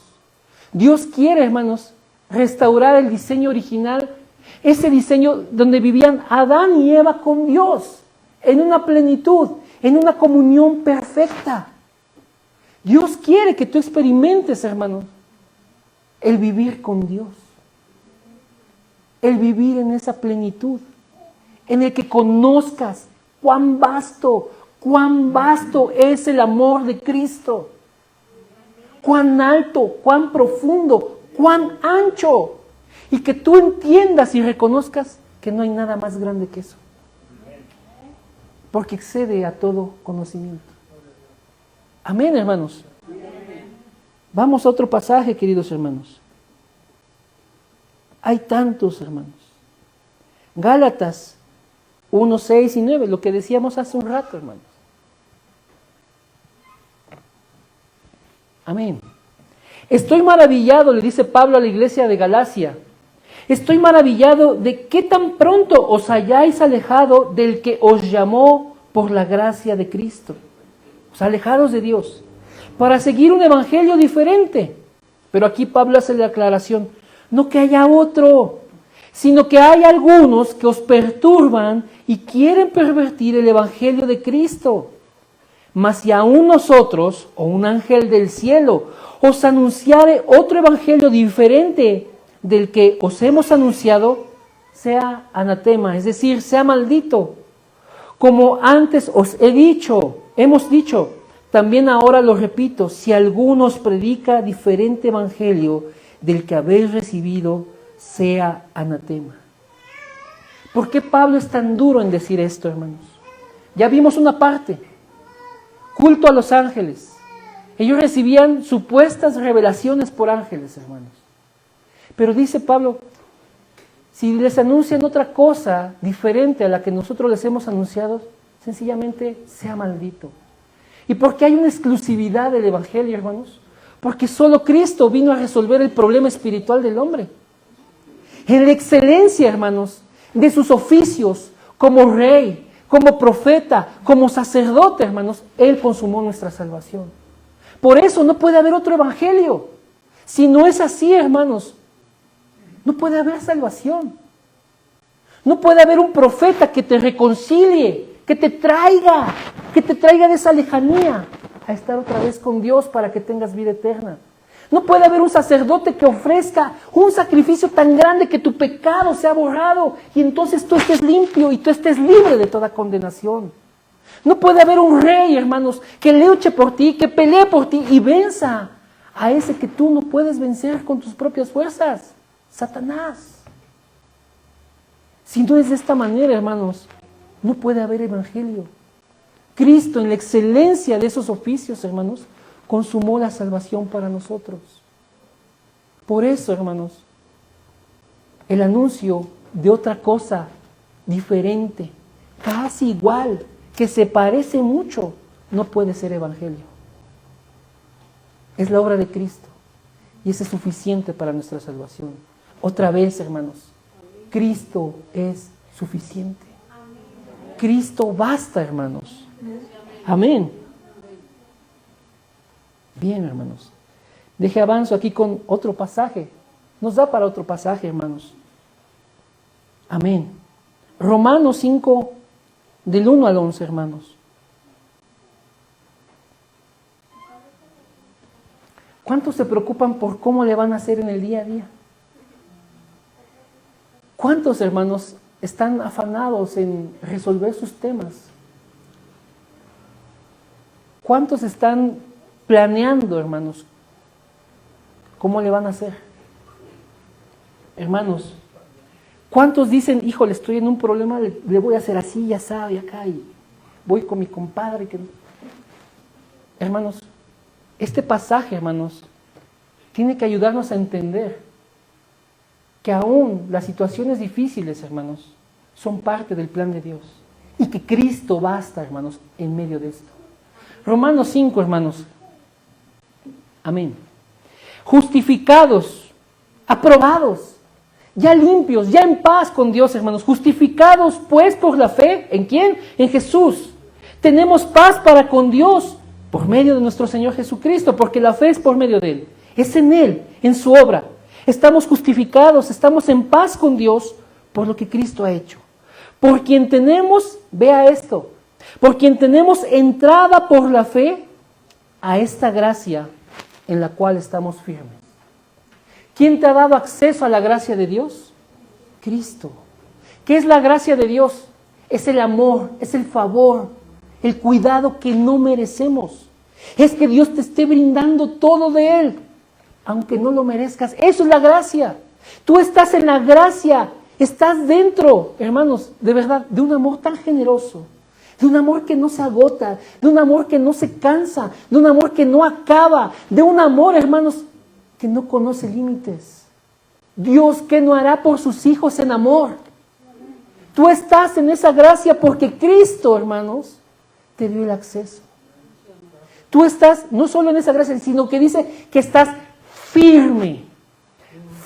Dios quiere, hermanos, restaurar el diseño original, ese diseño donde vivían Adán y Eva con Dios, en una plenitud, en una comunión perfecta. Dios quiere que tú experimentes, hermanos, el vivir con Dios, el vivir en esa plenitud, en el que conozcas cuán vasto es el amor de Cristo, cuán alto, cuán profundo, cuán ancho, y que tú entiendas y reconozcas que no hay nada más grande que eso, porque excede a todo conocimiento. Amén, hermanos. Vamos a otro pasaje, queridos hermanos. Hay tantos, hermanos. Gálatas 1, 6 y 9, lo que decíamos hace un rato, hermanos. Amén. Estoy maravillado, le dice Pablo a la iglesia de Galacia. Estoy maravillado de qué tan pronto os hayáis alejado del que os llamó por la gracia de Cristo. Os alejados de Dios para seguir un evangelio diferente. Pero aquí Pablo hace la aclaración, no que haya otro, sino que hay algunos que os perturban y quieren pervertir el evangelio de Cristo. Mas si aún nosotros, o un ángel del cielo, os anunciare otro evangelio diferente del que os hemos anunciado, sea anatema, es decir, sea maldito. Como antes os hemos dicho, también ahora lo repito, si alguno os predica diferente evangelio del que habéis recibido, sea anatema. ¿Por qué Pablo es tan duro en decir esto, hermanos? Ya vimos una parte, culto a los ángeles. Ellos recibían supuestas revelaciones por ángeles, hermanos. Pero dice Pablo, si les anuncian otra cosa diferente a la que nosotros les hemos anunciado, sencillamente sea maldito. ¿Y por qué hay una exclusividad del evangelio, hermanos? Porque solo Cristo vino a resolver el problema espiritual del hombre. En la excelencia, hermanos, de sus oficios como rey, como profeta, como sacerdote, hermanos, Él consumó nuestra salvación. Por eso no puede haber otro evangelio. Si no es así, hermanos, no puede haber salvación. No puede haber un profeta que te reconcilie, que te traiga de esa lejanía a estar otra vez con Dios para que tengas vida eterna. No puede haber un sacerdote que ofrezca un sacrificio tan grande que tu pecado sea borrado y entonces tú estés limpio y tú estés libre de toda condenación. No puede haber un rey, hermanos, que luche por ti, que pelee por ti y venza a ese que tú no puedes vencer con tus propias fuerzas, Satanás. Si no es de esta manera, hermanos, no puede haber evangelio. Cristo, en la excelencia de esos oficios, hermanos, consumó la salvación para nosotros. Por eso, hermanos, el anuncio de otra cosa diferente, casi igual, que se parece mucho, no puede ser evangelio. Es la obra de Cristo y ese es suficiente para nuestra salvación. Otra vez, hermanos, Cristo es suficiente. Cristo basta, hermanos. Amén. Bien, hermanos. Deje avanzo aquí con otro pasaje. Nos da para otro pasaje, hermanos. Amén. Romanos 5, del 1 al 11, hermanos. ¿Cuántos se preocupan por cómo le van a hacer en el día a día? ¿Cuántos, hermanos, están afanados en resolver sus temas? ¿Cuántos están planeando, hermanos, cómo le van a hacer? Hermanos, ¿cuántos dicen, híjole, estoy en un problema, le voy a hacer así, ya sabe, acá, y voy con mi compadre? Hermanos, este pasaje, hermanos, tiene que ayudarnos a entender que aún las situaciones difíciles, hermanos, son parte del plan de Dios. Y que Cristo basta, hermanos, en medio de esto. Romanos 5, hermanos. Amén. Justificados, aprobados, ya limpios, ya en paz con Dios, hermanos. Justificados, pues, por la fe. ¿En quién? En Jesús. Tenemos paz para con Dios por medio de nuestro Señor Jesucristo, porque la fe es por medio de Él. Es en Él, en su obra. Estamos justificados, estamos en paz con Dios por lo que Cristo ha hecho. Por quien tenemos, vea esto, por quien tenemos entrada por la fe a esta gracia en la cual estamos firmes. ¿Quién te ha dado acceso a la gracia de Dios? Cristo. ¿Qué es la gracia de Dios? Es el amor, es el favor, el cuidado que no merecemos. Es que Dios te esté brindando todo de Él, aunque no lo merezcas. Eso es la gracia. Tú estás en la gracia, estás dentro, hermanos, de verdad, de un amor tan generoso, de un amor que no se agota, de un amor que no se cansa, de un amor que no acaba, de un amor, hermanos, que no conoce límites. Dios, ¿qué no hará por sus hijos en amor? Tú estás en esa gracia porque Cristo, hermanos, te dio el acceso. Tú estás no solo en esa gracia, sino que dice que estás firme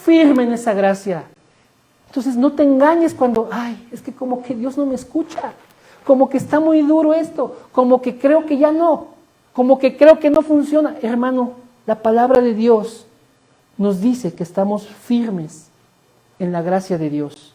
en esa gracia. Entonces no te engañes cuando, es que como que Dios no me escucha, como que está muy duro esto, como que creo que ya no, como que creo que no funciona. Hermano, la palabra de Dios nos dice que estamos firmes en la gracia de Dios.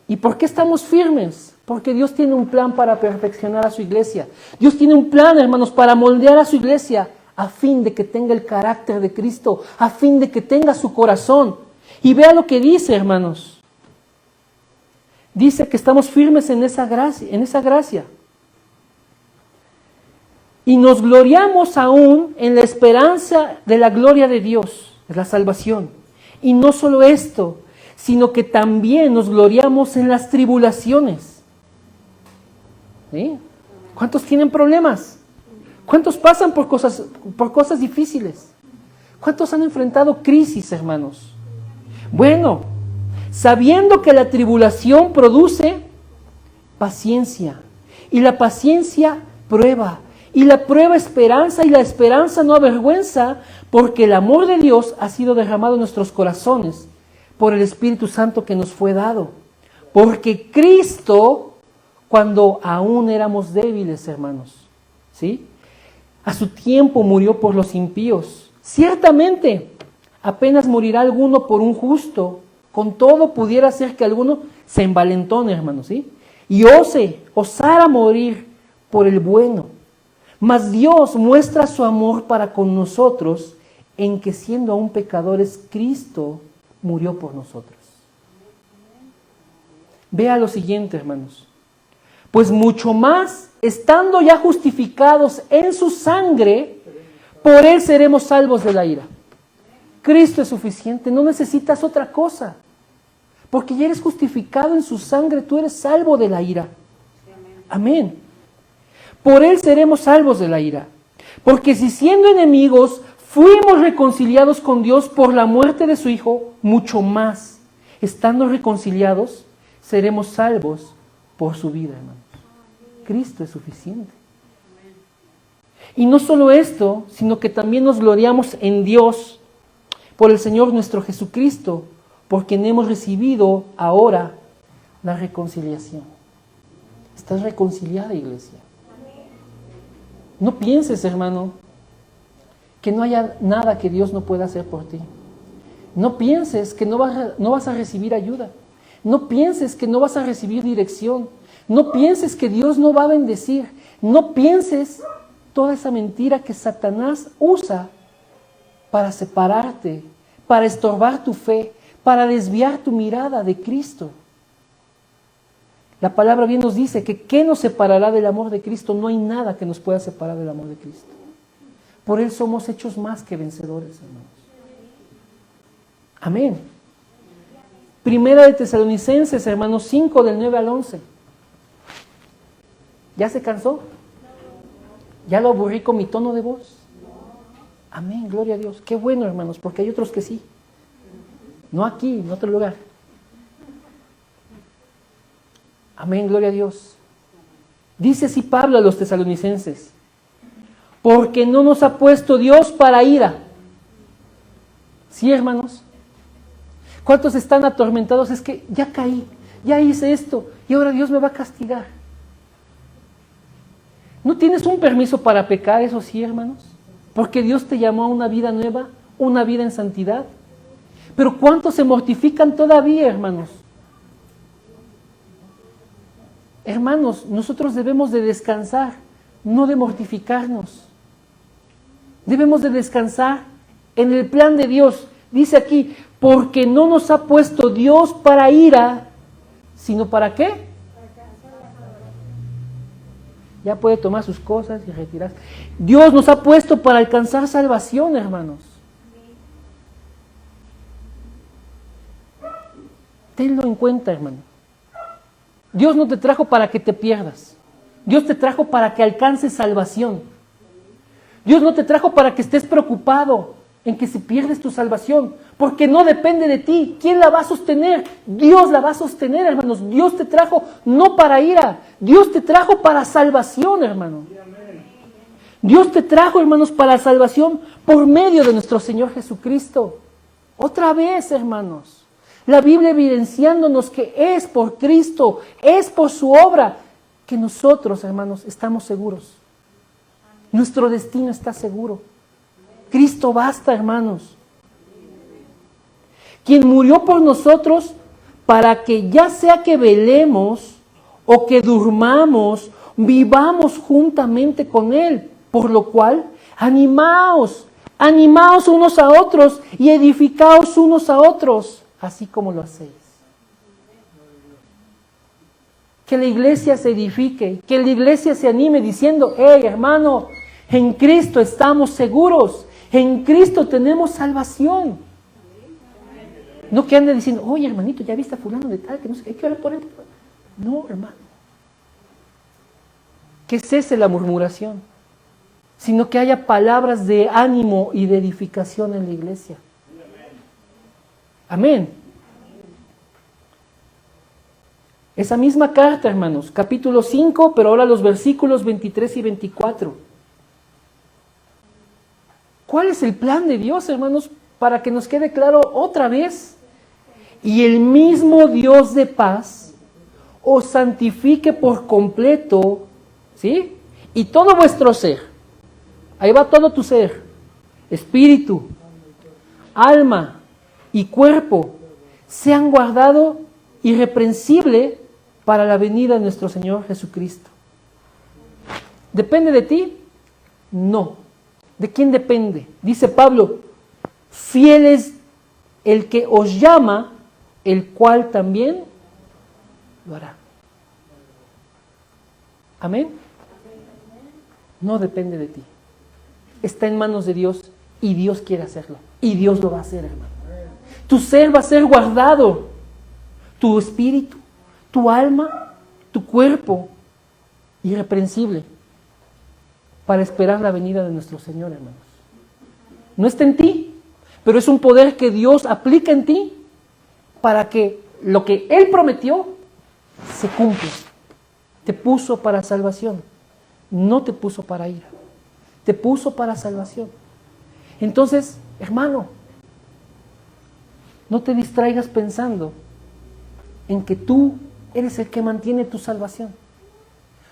¿Y por qué estamos firmes? Porque Dios tiene un plan para perfeccionar a su iglesia. Dios tiene un plan, hermanos, para moldear a su iglesia a fin de que tenga el carácter de Cristo, a fin de que tenga su corazón. Y vea lo que dice, hermanos. Dice que estamos firmes en esa gracia. Y nos gloriamos aún en la esperanza de la gloria de Dios, de la salvación. Y no solo esto, sino que también nos gloriamos en las tribulaciones. ¿Sí? ¿Cuántos tienen problemas? ¿Cuántos pasan por cosas difíciles? ¿Cuántos han enfrentado crisis, hermanos? Bueno, sabiendo que la tribulación produce paciencia, y la paciencia prueba, y la prueba esperanza, y la esperanza no avergüenza, porque el amor de Dios ha sido derramado en nuestros corazones por el Espíritu Santo que nos fue dado. Porque Cristo, cuando aún éramos débiles, hermanos, ¿sí?, a su tiempo murió por los impíos. Ciertamente, apenas morirá alguno por un justo, con todo pudiera ser que alguno se envalentone, hermanos, ¿sí?, y osara morir por el bueno. Mas Dios muestra su amor para con nosotros en que siendo aún pecadores, Cristo murió por nosotros. Vea lo siguiente, hermanos. Pues mucho más, estando ya justificados en su sangre, por Él seremos salvos de la ira. Cristo es suficiente, no necesitas otra cosa. Porque ya eres justificado en su sangre, tú eres salvo de la ira. Amén. Por Él seremos salvos de la ira. Porque si siendo enemigos fuimos reconciliados con Dios por la muerte de su Hijo, mucho más, estando reconciliados, seremos salvos por su vida, hermanos. Cristo es suficiente. Y no solo esto, sino que también nos gloriamos en Dios por el Señor nuestro Jesucristo, por quien hemos recibido ahora la reconciliación. ¿Estás reconciliada, iglesia? No pienses, hermano, que no haya nada que Dios no pueda hacer por ti. No pienses que no vas a recibir ayuda. No pienses que no vas a recibir dirección. No pienses que Dios no va a bendecir. No pienses toda esa mentira que Satanás usa para separarte, para estorbar tu fe, para desviar tu mirada de Cristo. La palabra bien nos dice que ¿qué nos separará del amor de Cristo? No hay nada que nos pueda separar del amor de Cristo. Por Él somos hechos más que vencedores, hermanos. Amén. Primera de Tesalonicenses, hermanos, 5 del 9 al 11. ¿Ya se cansó? ¿Ya lo aburrí con mi tono de voz? Amén, gloria a Dios. Qué bueno, hermanos, porque hay otros que sí. No aquí, en otro lugar. Amén, gloria a Dios. Dice así Pablo a los tesalonicenses: porque no nos ha puesto Dios para ira. ¿Sí, hermanos? ¿Cuántos están atormentados? Es que ya caí, ya hice esto y ahora Dios me va a castigar. ¿No tienes un permiso para pecar? Eso sí, hermanos. Porque Dios te llamó a una vida nueva, una vida en santidad. Pero ¿cuántos se mortifican todavía, hermanos? Hermanos, nosotros debemos de descansar, no de mortificarnos. Debemos de descansar en el plan de Dios. Dice aquí, porque no nos ha puesto Dios para ira, sino ¿para qué? Ya puede tomar sus cosas y retirarse. Dios nos ha puesto para alcanzar salvación, hermanos. Tenlo en cuenta, hermano. Dios no te trajo para que te pierdas. Dios te trajo para que alcances salvación. Dios no te trajo para que estés preocupado en que si pierdes tu salvación, porque no depende de ti. ¿Quién la va a sostener? Dios la va a sostener, hermanos. Dios te trajo no para ira, Dios te trajo para salvación, hermano. Dios te trajo, hermanos, para salvación por medio de nuestro Señor Jesucristo. Otra vez, hermanos. La Biblia evidenciándonos que es por Cristo, es por su obra, que nosotros, hermanos, estamos seguros. Nuestro destino está seguro. Cristo basta, hermanos. Quien murió por nosotros para que ya sea que velemos o que durmamos, vivamos juntamente con Él. Por lo cual, animaos unos a otros y edificaos unos a otros, así como lo hacéis. Que la iglesia se edifique, que la iglesia se anime diciendo, hey, hermano, en Cristo estamos seguros, en Cristo tenemos salvación. No que ande diciendo, oye, hermanito, ya viste a fulano de tal, que no sé, hay que orar por él. No, hermano. Que cese la murmuración, sino que haya palabras de ánimo y de edificación en la iglesia. Amén. Esa misma carta, hermanos, capítulo 5, pero ahora los versículos 23 y 24. ¿Cuál es el plan de Dios, hermanos? Para que nos quede claro otra vez. Y el mismo Dios de paz os santifique por completo, ¿sí? Y todo vuestro ser, ahí va todo tu ser, espíritu, alma y cuerpo, sean guardados irreprensible para la venida de nuestro Señor Jesucristo. ¿Depende de ti? No. ¿De quién depende? Dice Pablo, fiel es el que os llama, el cual también lo hará. Amén. No depende de ti. Está en manos de Dios y Dios quiere hacerlo. Y Dios lo va a hacer, hermano. Tu ser va a ser guardado. tu espíritu, tu alma, tu cuerpo, irreprensible, para esperar la venida de nuestro Señor, hermanos. No está en ti, pero es un poder que Dios aplica en ti para que lo que Él prometió se cumpla. Te puso para salvación, no te puso para ira, te puso para salvación. Entonces, hermano, no te distraigas pensando en que tú eres el que mantiene tu salvación.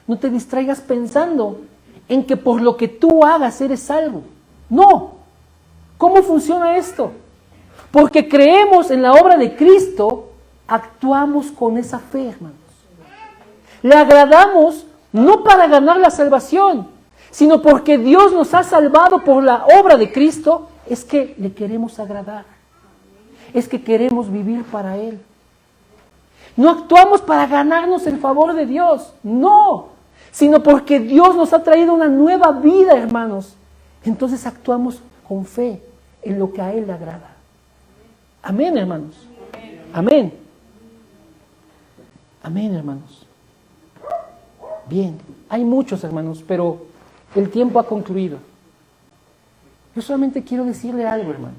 No te distraigas pensando en que por lo que tú hagas eres salvo. No. ¿Cómo funciona esto? Porque creemos en la obra de Cristo, actuamos con esa fe, hermanos. Le agradamos no para ganar la salvación, sino porque Dios nos ha salvado por la obra de Cristo, es que le queremos agradar. Es que queremos vivir para Él. No actuamos para ganarnos el favor de Dios, no, sino porque Dios nos ha traído una nueva vida, hermanos. Entonces actuamos con fe en lo que a Él le agrada. Amén, hermanos. Amén. Amén, hermanos. Bien, hay muchos, hermanos, pero el tiempo ha concluido. Yo solamente quiero decirle algo, hermanos.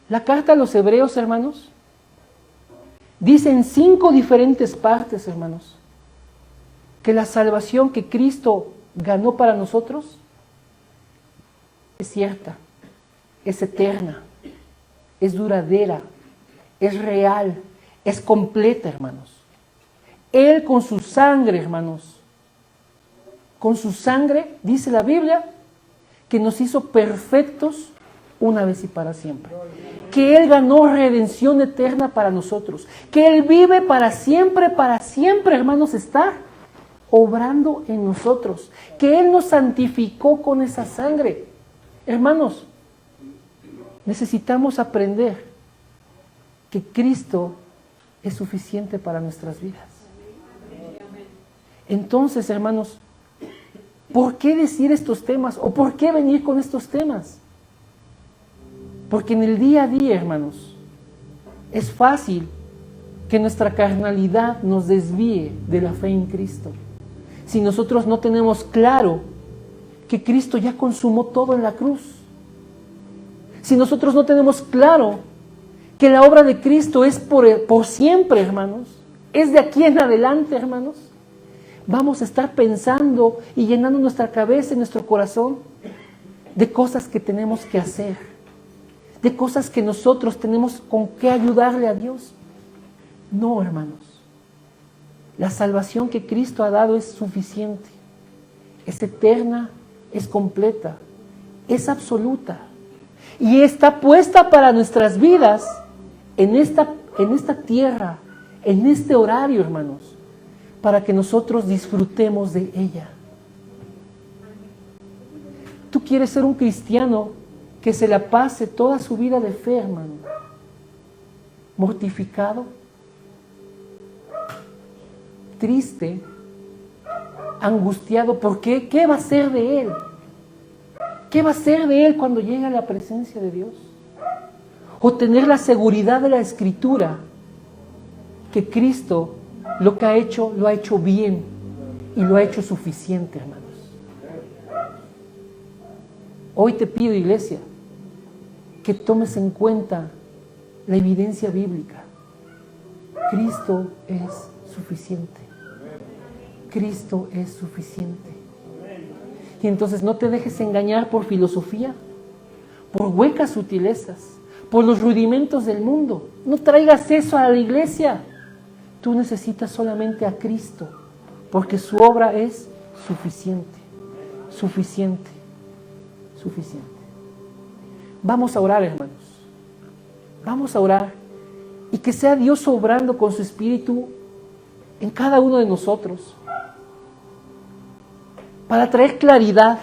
La carta a los Hebreos, hermanos, dice en 5 diferentes partes, hermanos, que la salvación que Cristo ganó para nosotros es cierta, es eterna, es duradera, es real, es completa, hermanos. Él con su sangre, hermanos, con su sangre, dice la Biblia, que nos hizo perfectos una vez y para siempre. Que Él ganó redención eterna para nosotros. Que Él vive para siempre, hermanos, está obrando en nosotros. Que Él nos santificó con esa sangre. Hermanos, necesitamos aprender que Cristo es suficiente para nuestras vidas. Entonces, hermanos, ¿por qué decir estos temas? ¿O por qué venir con estos temas? Porque en el día a día, hermanos, es fácil que nuestra carnalidad nos desvíe de la fe en Cristo. Si nosotros no tenemos claro que Cristo ya consumó todo en la cruz. Si nosotros no tenemos claro que la obra de Cristo es por siempre, hermanos, es de aquí en adelante, hermanos, vamos a estar pensando y llenando nuestra cabeza y nuestro corazón de cosas que tenemos que hacer, de cosas que nosotros tenemos con qué ayudarle a Dios. No, hermanos. La salvación que Cristo ha dado es suficiente, es eterna, es completa, es absoluta y está puesta para nuestras vidas en esta tierra, en este horario, hermanos, para que nosotros disfrutemos de ella. ¿Tú quieres ser un cristiano que se la pase toda su vida de fe, hermano? Mortificado, triste, angustiado. ¿Por qué? ¿Qué va a ser de él? ¿Qué va a ser de él cuando llegue a la presencia de Dios? O tener la seguridad de la Escritura, que Cristo lo que ha hecho, lo ha hecho bien y lo ha hecho suficiente, hermanos. Hoy te pido, iglesia, que tomes en cuenta la evidencia bíblica. Cristo es suficiente. Cristo es suficiente. Y entonces no te dejes engañar por filosofía, por huecas sutilezas, por los rudimentos del mundo. No traigas eso a la iglesia. Tú necesitas solamente a Cristo, porque su obra es suficiente, suficiente, suficiente. Vamos a orar, hermanos. Vamos a orar y que sea Dios obrando con su Espíritu en cada uno de nosotros para traer claridad,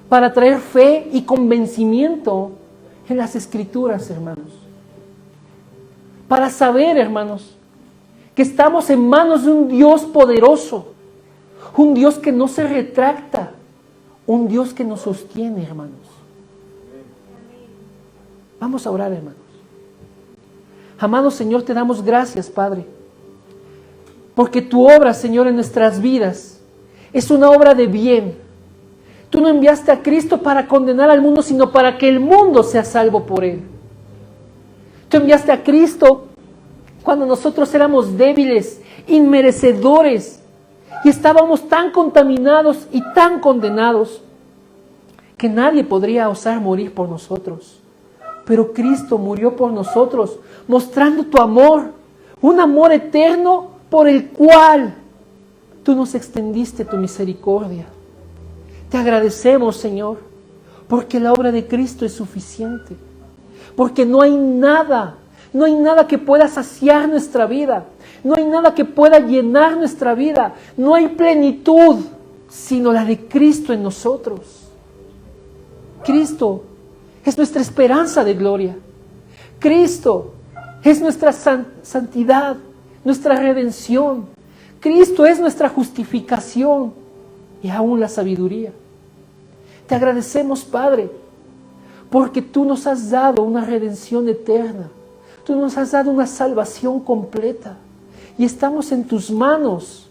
para traer fe y convencimiento en las Escrituras, hermanos. Para saber, hermanos, que estamos en manos de un Dios poderoso, un Dios que no se retracta, un Dios que nos sostiene, hermanos. Vamos a orar, hermanos. Amado Señor, te damos gracias, Padre, porque tu obra, Señor, en nuestras vidas es una obra de bien. Tú no enviaste a Cristo para condenar al mundo, sino para que el mundo sea salvo por Él. Tú enviaste a Cristo cuando nosotros éramos débiles, inmerecedores, y estábamos tan contaminados y tan condenados que nadie podría osar morir por nosotros. Pero Cristo murió por nosotros, mostrando tu amor, un amor eterno por el cual tú nos extendiste tu misericordia. Te agradecemos, Señor, porque la obra de Cristo es suficiente, porque no hay nada que pueda saciar nuestra vida, no hay nada que pueda llenar nuestra vida, no hay plenitud sino la de Cristo en nosotros. Cristo es nuestra esperanza de gloria. Cristo es nuestra santidad, nuestra redención. Cristo es nuestra justificación y aún la sabiduría. Te agradecemos, Padre, porque tú nos has dado una redención eterna. Tú nos has dado una salvación completa. Y estamos en tus manos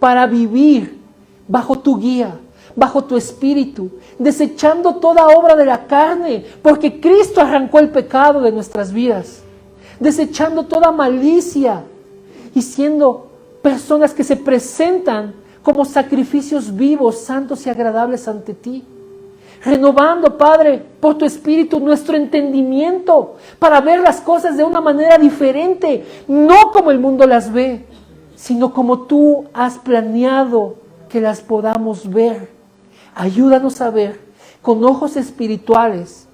para vivir bajo tu guía, bajo tu espíritu, desechando toda obra de la carne, porque Cristo arrancó el pecado de nuestras vidas, desechando toda malicia y siendo personas que se presentan como sacrificios vivos, santos y agradables ante ti. Renovando, Padre, por tu Espíritu nuestro entendimiento para ver las cosas de una manera diferente, no como el mundo las ve, sino como tú has planeado que las podamos ver. Ayúdanos a ver con ojos espirituales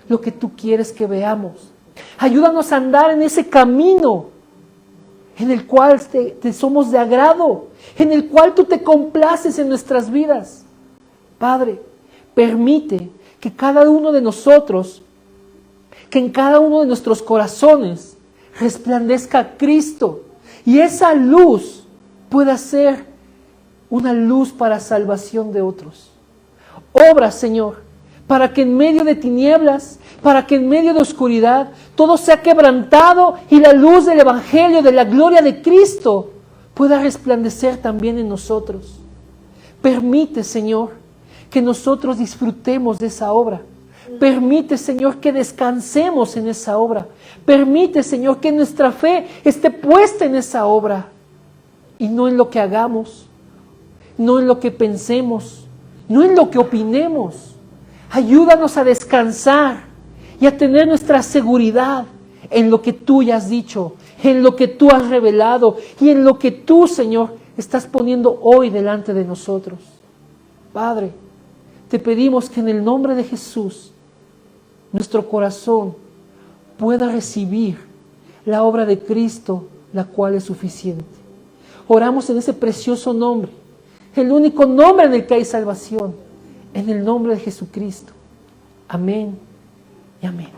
lo que tú quieres que veamos. Ayúdanos a andar en ese camino en el cual te somos de agrado, en el cual tú te complaces en nuestras vidas. Padre, permite que cada uno de nosotros, que en cada uno de nuestros corazones resplandezca Cristo y esa luz pueda ser una luz para salvación de otros. Obra, Señor, para que en medio de tinieblas, para que en medio de oscuridad, todo sea quebrantado y la luz del Evangelio, de la gloria de Cristo, pueda resplandecer también en nosotros. Permite, Señor, que nosotros disfrutemos de esa obra. Permite, Señor, que descansemos en esa obra. Permite, Señor, que nuestra fe esté puesta en esa obra y no en lo que hagamos, no en lo que pensemos, no en lo que opinemos. Ayúdanos a descansar y a tener nuestra seguridad en lo que tú ya has dicho, en lo que tú has revelado y en lo que tú, Señor, estás poniendo hoy delante de nosotros. Padre, te pedimos que en el nombre de Jesús nuestro corazón pueda recibir la obra de Cristo, la cual es suficiente. Oramos en ese precioso nombre, el único nombre en el que hay salvación, en el nombre de Jesucristo. Amén y amén.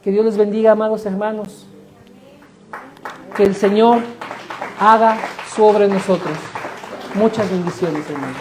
Que Dios les bendiga, amados hermanos. Que el Señor haga su obra en nosotros. Muchas bendiciones, hermanos.